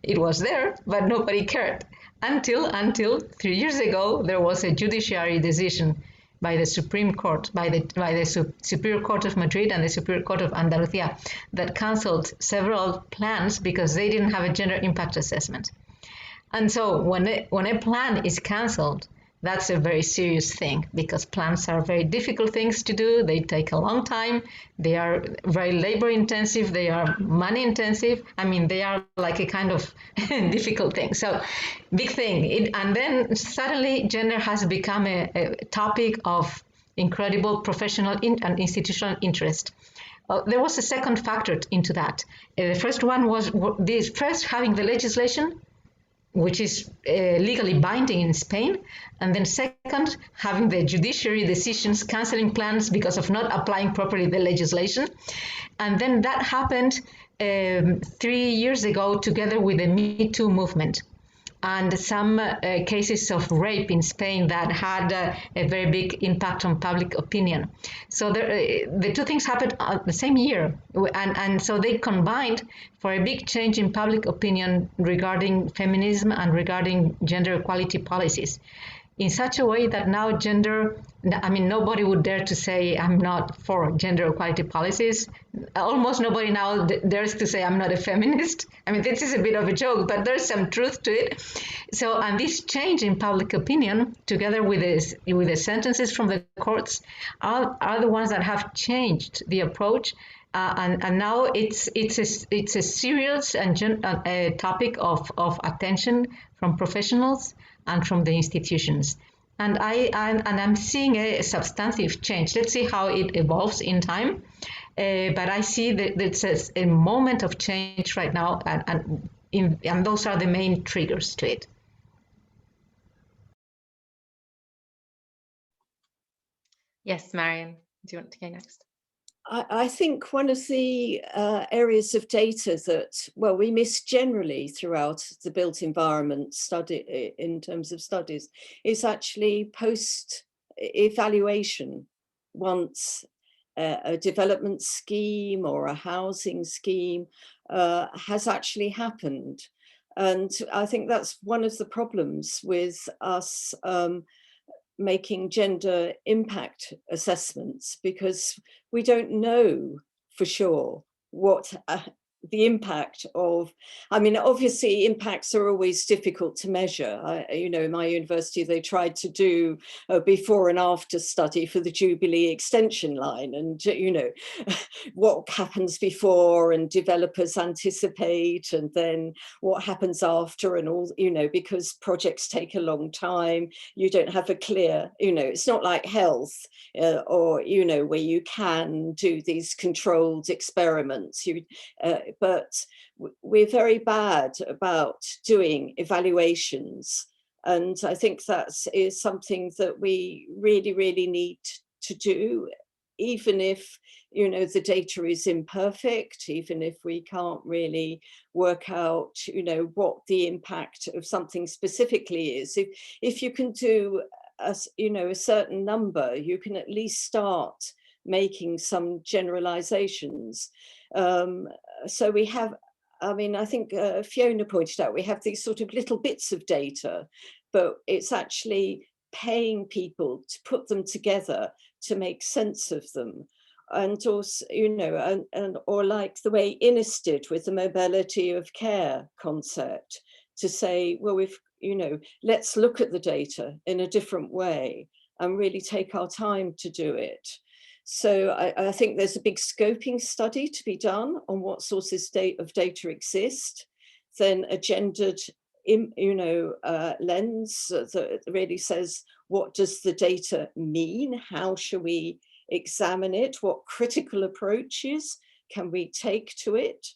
It was there, but nobody cared. Until 3 years ago, there was a judiciary decision by the Supreme Court, by the Superior Court of Madrid and the Superior Court of Andalusia, that cancelled several plans because they didn't have a gender impact assessment. And so when a plan is cancelled, that's a very serious thing because plans are very difficult things to do. They take a long time. They are very labor intensive. They are money intensive. I mean, they are like a kind of difficult thing. So big thing. And then suddenly gender has become a topic of incredible professional and institutional interest. There was a second factor into that. The first one was this first having the legislation, which is legally binding in Spain, and then second, having the judiciary decisions cancelling plans because of not applying properly the legislation. And then that happened 3 years ago together with the Me Too movement and some cases of rape in Spain that had a very big impact on public opinion. So the two things happened at the same year, and so they combined for a big change in public opinion regarding feminism and regarding gender equality policies, in such a way that now nobody would dare to say I'm not for gender equality policies. Almost nobody now dares to say I'm not a feminist. I mean, this is a bit of a joke, but there's some truth to it. So, and this change in public opinion, together with the sentences from the courts, are the ones that have changed the approach. And now it's a serious and a topic of attention from professionals and from the institutions. And I'm seeing a substantive change. Let's see how it evolves in time. But I see that it's a moment of change right now, and those are the main triggers to it. Yes, Marion, do you want to go next? I think one of the areas of data that, well, we miss generally throughout the built environment study in terms of studies is actually post-evaluation. Once a development scheme or a housing scheme has actually happened. And I think that's one of the problems with us making gender impact assessments, because we don't know for sure what the impact of, I mean, obviously impacts are always difficult to measure. In my university, they tried to do a before and after study for the Jubilee extension line, and, what happens before and developers anticipate, and then what happens after, and all, because projects take a long time, you don't have a clear, it's not like health or, where you can do these controlled experiments. But we're very bad about doing evaluations. And I think that is something that we really, really need to do, even if, the data is imperfect, even if we can't really work out, what the impact of something specifically is. If you can do, a certain number, you can at least start making some generalizations. So we have, I mean, I think Fiona pointed out we have these sort of little bits of data, but it's actually paying people to put them together to make sense of them. And also, you know, or like the way Innes did with the mobility of care concept, to say, well, you know, let's look at the data in a different way and really take our time to do it. So I think there's a big scoping study to be done on what sources of data exist, then a gendered, you know, lens that really says, what does the data mean? How should we examine it? What critical approaches can we take to it?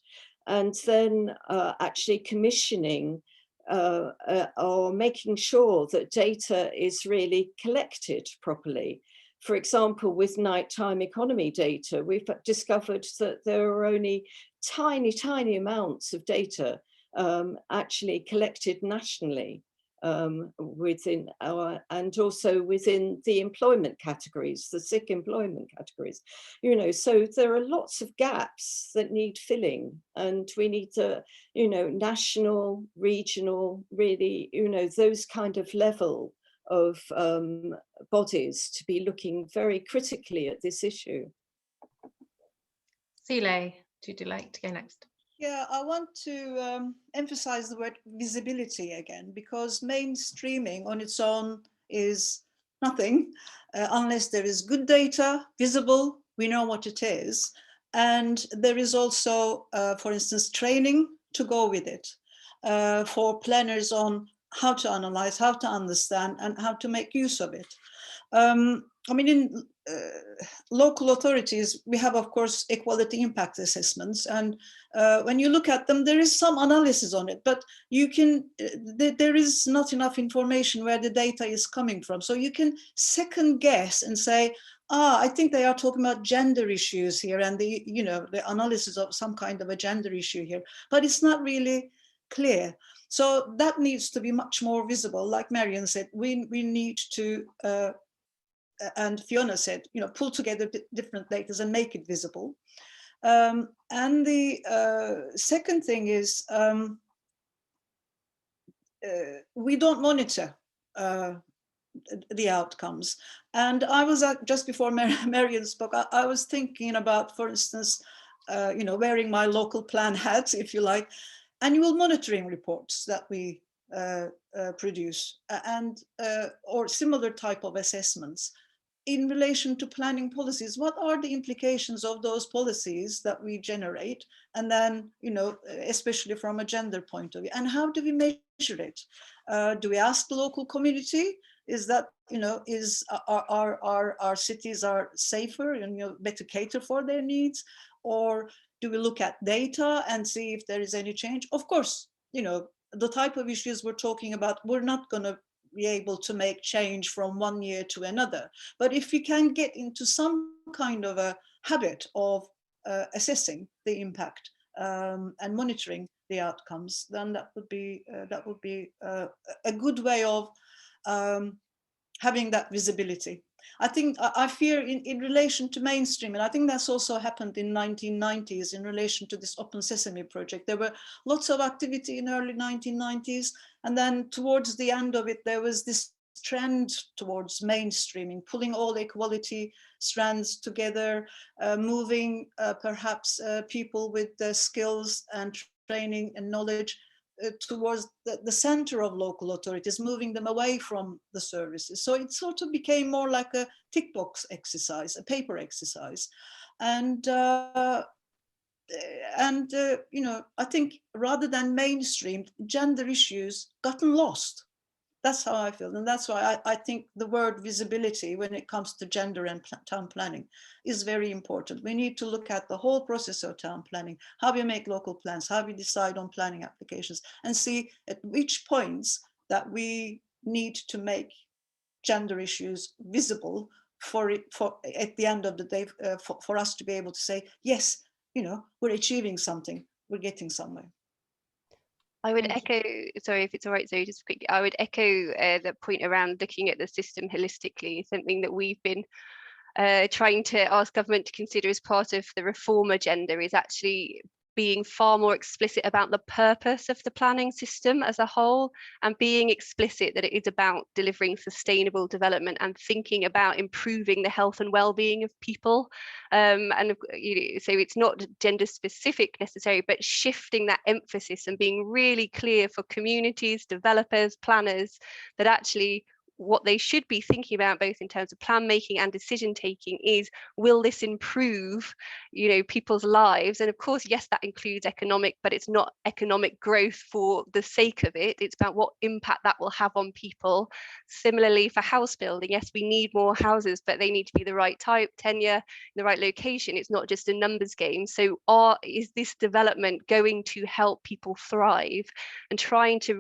And then actually commissioning or making sure that data is really collected properly. For example, with nighttime economy data, we've discovered that there are only tiny, tiny amounts of data actually collected nationally within our, and also within the employment categories, the sick employment categories, you know, so there are lots of gaps that need filling, and we need the, you know, national, regional, really, you know, those kind of level of bodies to be looking very critically at this issue. Sile, would you like to go next? Yeah, I want to emphasize the word visibility again, because mainstreaming on its own is nothing unless there is good data, visible, we know what it is. And there is also, for instance, training to go with it for planners on how to analyze, how to understand, and how to make use of it. I mean, in local authorities, we have, of course, equality impact assessments. And when you look at them, there is some analysis on it, but you can, there is not enough information where the data is coming from. So you can second guess and say, I think they are talking about gender issues here, and the, you know, the analysis of some kind of a gender issue here, but it's not really clear. So that needs to be much more visible. Like Marion said, we need to, and Fiona said, you know, pull together different data and make it visible. And the second thing is we don't monitor the outcomes. And I was just before Marion spoke, I was thinking about, for instance, you know, wearing my local plan hat, if you like, annual monitoring reports that we produce, and or similar type of assessments in relation to planning policies. What are the implications of those policies that we generate? And then, you know, especially from a gender point of view, and how do we measure it? Do we ask the local community? Is that, you know, is our cities are safer and, you know, better cater for their needs? Or do we look at data and see if there is any change? Of course, you know, the type of issues we're talking about, we're not going to be able to make change from one year to another. But if we can get into some kind of a habit of assessing the impact and monitoring the outcomes, then that would be a good way of having that visibility. I think, I fear in relation to mainstream, and I think that's also happened in 1990s in relation to this Open Sesame project. There were lots of activity in early 1990s, and then towards the end of it, there was this trend towards mainstreaming, pulling all equality strands together, moving perhaps people with the skills and training and knowledge towards the center of local authorities, moving them away from the services. So it sort of became more like a tick box exercise, a paper exercise. And you know, I think rather than mainstream, gender issues gotten lost. That's how I feel. And that's why I think the word visibility when it comes to gender and town planning is very important. We need to look at the whole process of town planning, how we make local plans, how we decide on planning applications, and see at which points that we need to make gender issues visible for at the end of the day, for us to be able to say, yes, you know, we're achieving something, we're getting somewhere. I would echo, sorry if it's all right, Zoe, just quickly, I would echo the point around looking at the system holistically. Something that we've been trying to ask government to consider as part of the reform agenda is actually being far more explicit about the purpose of the planning system as a whole, and being explicit that it is about delivering sustainable development and thinking about improving the health and well-being of people. And so it's not gender specific necessarily, but shifting that emphasis and being really clear for communities, developers, planners, that actually what they should be thinking about, both in terms of plan making and decision taking, is, will this improve, people's lives? And of course, yes, that includes economic, but it's not economic growth for the sake of it. It's about what impact that will have on people. Similarly, for house building, yes, we need more houses, but they need to be the right type, tenure, the right location. It's not just a numbers game. So is this development going to help people thrive? And trying to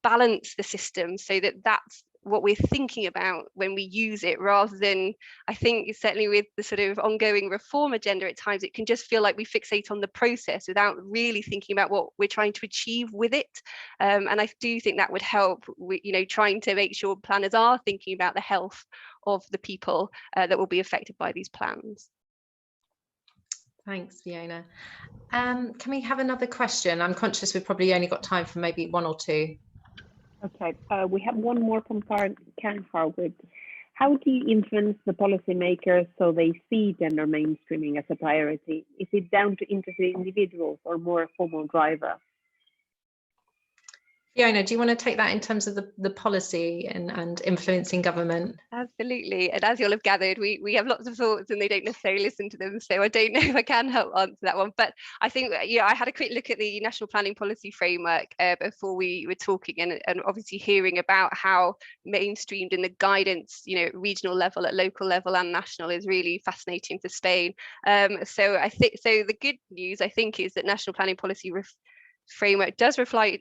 rebalance the system so that that's what we're thinking about when we use it, rather than, I think certainly with the sort of ongoing reform agenda, at times it can just feel like we fixate on the process without really thinking about what we're trying to achieve with it. And I do think that would help with, trying to make sure planners are thinking about the health of the people that will be affected by these plans. Fiona. Can we have another question? I'm conscious we've probably only got time for maybe one or two. Okay, we have one more from Karen Harwood. How do you influence the policymakers so they see gender mainstreaming as a priority? Is it down to interested individuals or more a formal driver? Fiona, do you want to take that in terms of the policy and influencing government? Absolutely. And as you'll have gathered, we have lots of thoughts and they don't necessarily listen to them. So I don't know if I can help answer that one. But I think, I had a quick look at the National Planning Policy Framework before we were talking, and obviously hearing about how mainstreamed in the guidance, regional level, at local level and national, is really fascinating for Spain. So I think, the good news, I think, is that National Planning Policy Framework does reply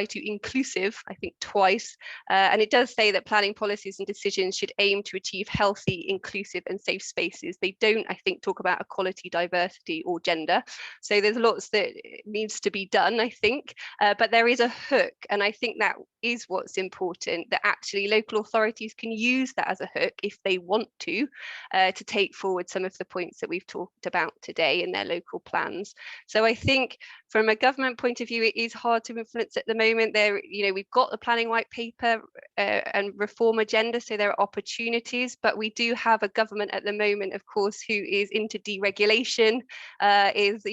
to inclusive, I think, twice, and it does say that planning policies and decisions should aim to achieve healthy, inclusive and safe spaces. They don't, I think, talk about equality, diversity or gender. So there's lots that needs to be done, I think, but there is a hook, and I think that is what's important, that actually local authorities can use that as a hook if they want to take forward some of the points that we've talked about today in their local plans. So I think from a government point of view, it is hard to influence at the moment. We've got the planning white paper and reform agenda, so there are opportunities, but we do have a government at the moment, of course, who is into deregulation, is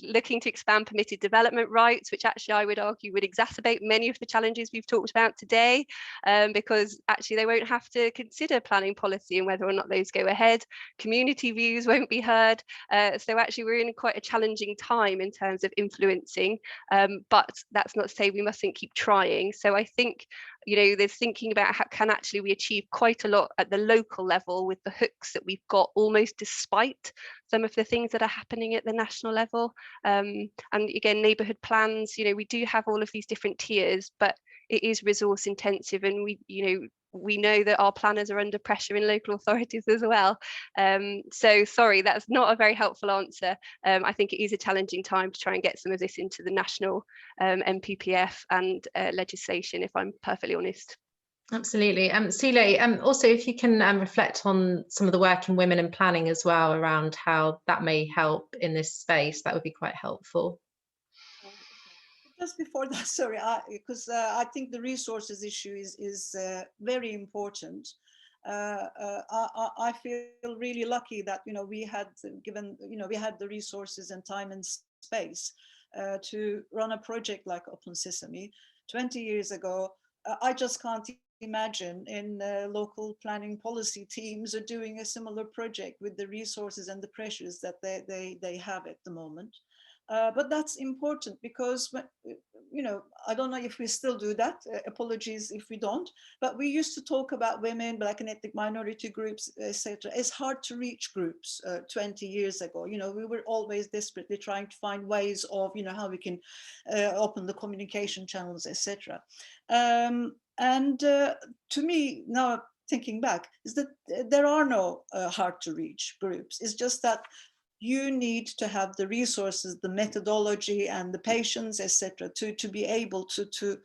looking to expand permitted development rights, which actually I would argue would exacerbate many of the challenges we've talked about today, because actually they won't have to consider planning policy and whether or not those go ahead. Community views won't be heard. So actually we're in quite a challenging time in terms of influencing. But that's not to say we mustn't keep trying. So I think, there's thinking about how can actually we achieve quite a lot at the local level with the hooks that we've got, almost despite some of the things that are happening at the national level. And again, neighbourhood plans, we do have all of these different tiers, but it is resource intensive, and we know that our planners are under pressure in local authorities as well. So sorry, that's not a very helpful answer. I think it is a challenging time to try and get some of this into the national MPPF and legislation, if I'm perfectly honest. Absolutely. Sile, also if you can reflect on some of the work in women in planning as well, around how that may help in this space, that would be quite helpful. Just before that, sorry, because I think the resources issue is very important. I feel really lucky that we had the resources and time and space to run a project like Open Sesame 20 years ago. I just can't imagine in local planning policy teams are doing a similar project with the resources and the pressures that they have at the moment. But that's important because, I don't know if we still do that, apologies if we don't, but we used to talk about women, Black and ethnic minority groups, etc. as hard to reach groups 20 years ago. We were always desperately trying to find ways of, how we can open the communication channels, etc. And to me, now thinking back, is that there are no hard to reach groups. It's just that you need to have the resources, the methodology and the patience, etc., to be able to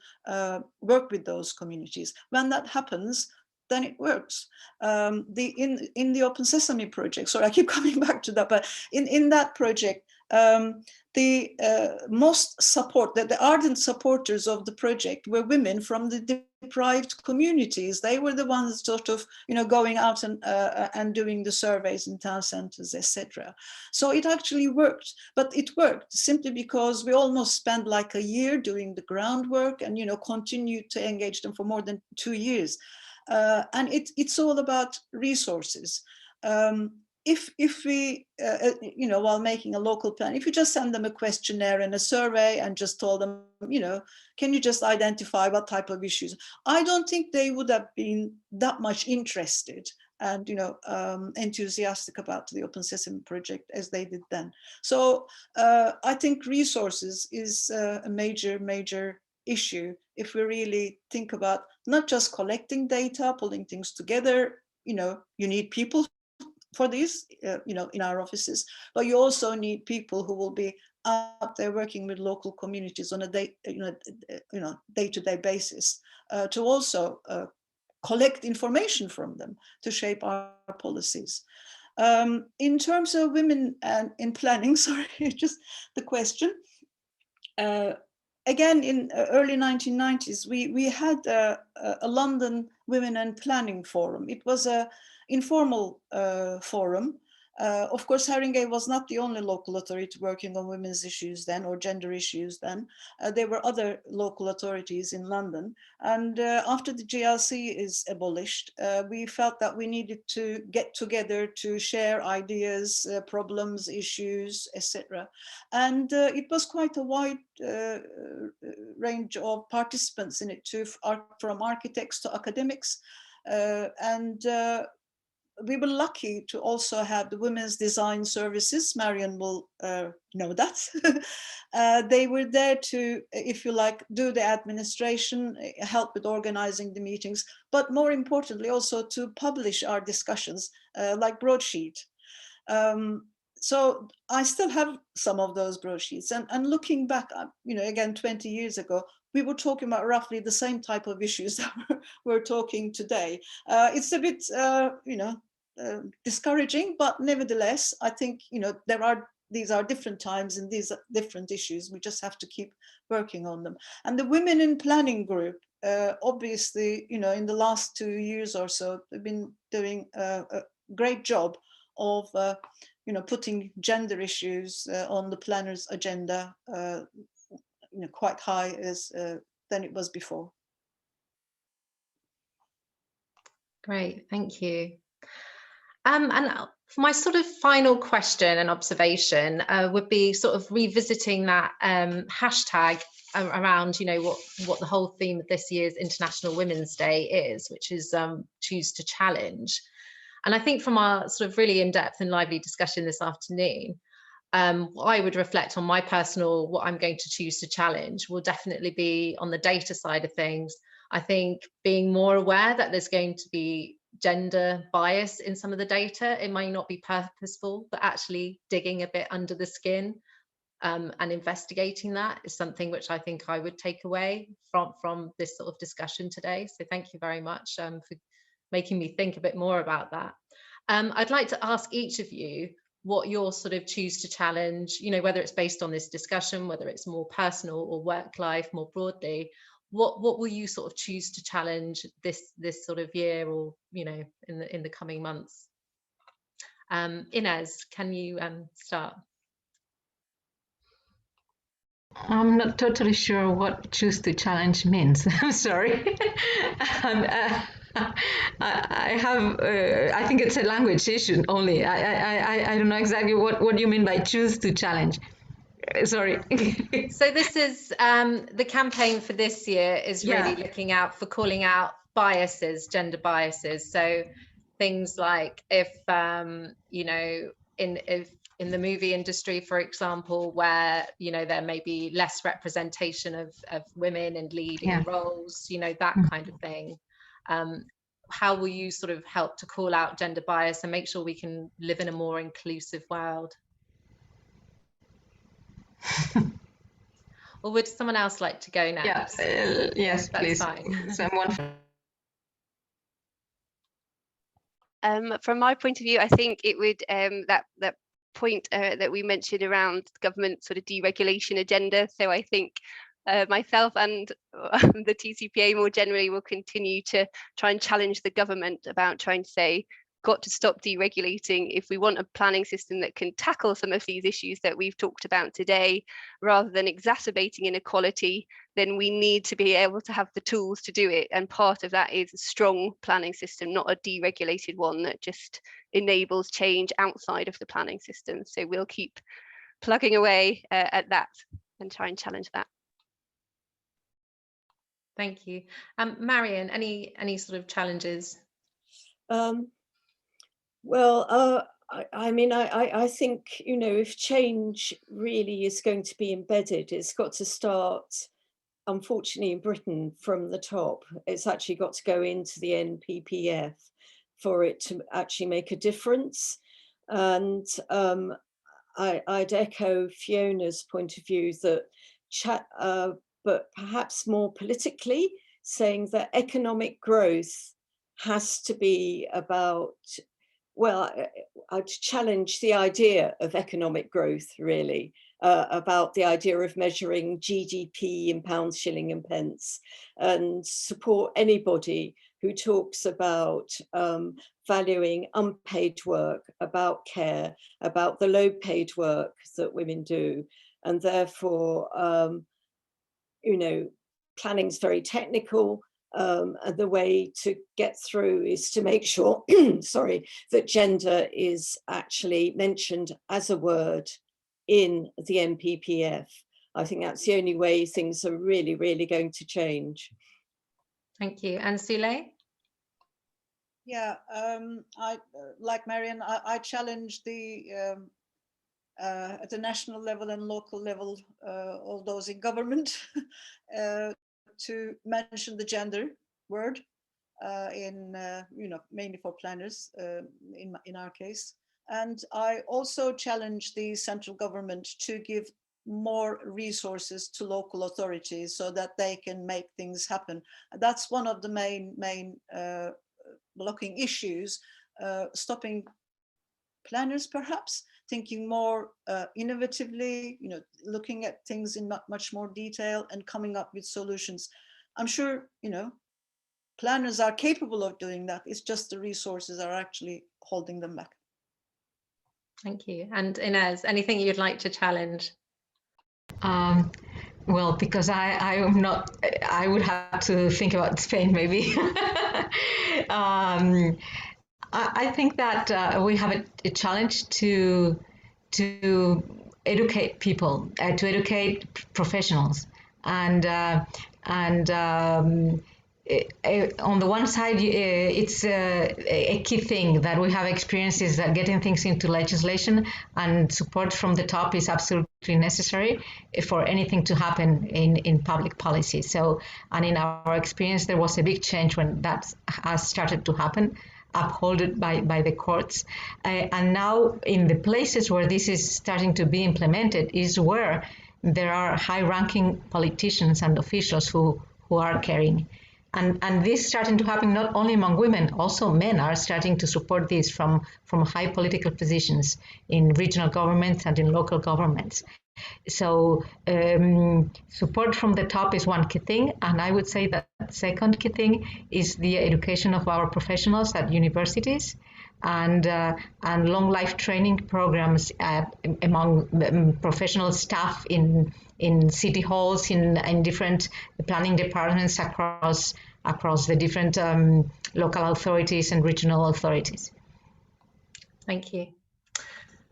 work with those communities. When that happens, then it works. In the Open Sesame project, sorry, I keep coming back to that, but in that project, the most support, the ardent supporters of the project were women from the deprived communities. They were the ones sort of, going out and doing the surveys in town centers, etc. So it actually worked, but it worked simply because we almost spent like a year doing the groundwork and, continued to engage them for more than 2 years. And it's all about resources. If we, while making a local plan, if you just send them a questionnaire and a survey and just told them, can you just identify what type of issues? I don't think they would have been that much interested and, enthusiastic about the Open Sesame project as they did then. So I think resources is a major issue if we really think about not just collecting data, pulling things together. You need people for this, in our offices, but you also need people who will be out there working with local communities on a day-to-day basis to also collect information from them to shape our policies. In terms of women and in planning, sorry, just the question. Again, in early 1990s, we had a London Women and Planning Forum. It was an informal forum. Of course, Haringey was not the only local authority working on women's issues then, or gender issues then. There were other local authorities in London. And after the GLC is abolished, we felt that we needed to get together to share ideas, problems, issues, etc. And it was quite a wide range of participants in it too, from architects to academics. We were lucky to also have the women's design services. Marion will know that. They were there to, if you like, do the administration, help with organizing the meetings, but more importantly, also to publish our discussions, like broadsheet. So I still have some of those broadsheets. And looking back, again, 20 years ago, we were talking about roughly the same type of issues that we're talking today. It's a bit, discouraging, but nevertheless, I think, these are different times and these are different issues. We just have to keep working on them. And the Women in Planning group, obviously, in the last 2 years or so, they've been doing a great job of, putting gender issues on the planner's agenda, quite high than it was before. Great, thank you. And for my sort of final question and observation would be sort of revisiting that hashtag around, what the whole theme of this year's International Women's Day is, which is choose to challenge. And I think from our sort of really in-depth and lively discussion this afternoon, I would reflect on my personal, what I'm going to choose to challenge will definitely be on the data side of things. I think being more aware that there's going to be gender bias in some of the data. It might not be purposeful, but actually digging a bit under the skin and investigating that is something which I think I would take away from this sort of discussion today. So thank you very much for making me think a bit more about that. I'd like to ask each of you what your sort of choose to challenge, whether it's based on this discussion, whether it's more personal or work life more broadly. What will you sort of choose to challenge this sort of year, or in the coming months? Inez, can you start? I'm not totally sure what choose to challenge means. I'm sorry. I think it's a language issue only. I don't know exactly what you mean by choose to challenge. Sorry. So this is the campaign for this year is really looking out for calling out biases, gender biases. So things like if in the movie industry, for example, where there may be less representation of women in leading roles, that kind of thing. How will you sort of help to call out gender bias and make sure we can live in a more inclusive world? Or would someone else like to go next? Yes, that's please. Fine. Someone. From my point of view, I think it would that point that we mentioned around government sort of deregulation agenda. So I think myself and the TCPA more generally will continue to try and challenge the government about trying to say, got to stop deregulating. If we want a planning system that can tackle some of these issues that we've talked about today, rather than exacerbating inequality, then we need to be able to have the tools to do it. And part of that is a strong planning system, not a deregulated one that just enables change outside of the planning system. So we'll keep plugging away at that and try and challenge that. Thank you. Marion, any sort of challenges? Well, I mean, I think, you know, if change really is going to be embedded, it's got to start, unfortunately, in Britain from the top. It's actually got to go into the NPPF for it to actually make a difference. And I'd echo Fiona's point of view that, but perhaps more politically, saying that economic growth has to be about, well, I'd challenge the idea of economic growth, really, about the idea of measuring GDP in pounds, shilling and pence, and support anybody who talks about valuing unpaid work, about care, about the low paid work that women do. And therefore, you know, planning's very technical. And the way to get through is to make sure, sorry, that gender is actually mentioned as a word in the NPPF. I think that's the only way things are really, really going to change. Thank you. And Sule? Yeah, I like Marion, I challenge the at the national level and local level, all those in government, to mention the gender word in, you know, mainly for planners in our case. And I also challenge the central government to give more resources to local authorities so that they can make things happen. That's one of the main blocking issues, stopping planners perhaps thinking more innovatively, you know, looking at things in much more detail and coming up with solutions. I'm sure, you know, planners are capable of doing that. It's just the resources are actually holding them back. Thank you. And Inez, anything you'd like to challenge? Well, because I am not, I would have to think about Spain maybe. I think that we have a challenge to educate people, to educate professionals, and on the one side, it's a key thing that we have experienced is that getting things into legislation and support from the top is absolutely necessary for anything to happen in public policy. So, and in our experience, there was a big change when that has started to happen, upheld by the courts. And now in the places where this is starting to be implemented is where there are high-ranking politicians and officials who are caring. And this is starting to happen not only among women, also men are starting to support this from high political positions in regional governments and in local governments. So support from the top is one key thing. And I would say that second key thing is the education of our professionals at universities and long life training programs among professional staff in city halls, in different planning departments across the different local authorities and regional authorities. Thank you.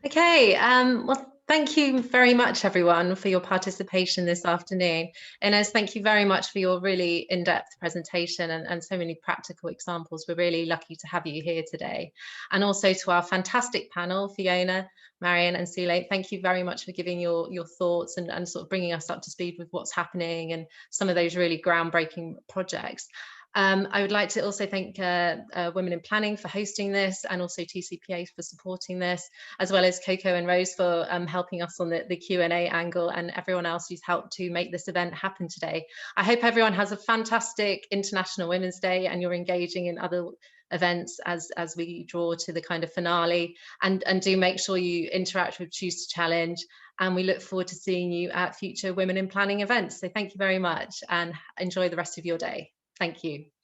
Okay, well, thank you very much, everyone, for your participation this afternoon. Inez, thank you very much for your really in-depth presentation and so many practical examples. We're really lucky to have you here today. And also to our fantastic panel, Fiona, Marion and Sule, thank you very much for giving your thoughts and sort of bringing us up to speed with what's happening and some of those really groundbreaking projects. I would like to also thank Women in Planning for hosting this and also TCPA for supporting this, as well as Coco and Rose for helping us on the Q&A angle and everyone else who's helped to make this event happen today. I hope everyone has a fantastic International Women's Day and you're engaging in other events as we draw to the kind of finale, and do make sure you interact with Choose to Challenge, and we look forward to seeing you at future Women in Planning events. So thank you very much and enjoy the rest of your day. Thank you.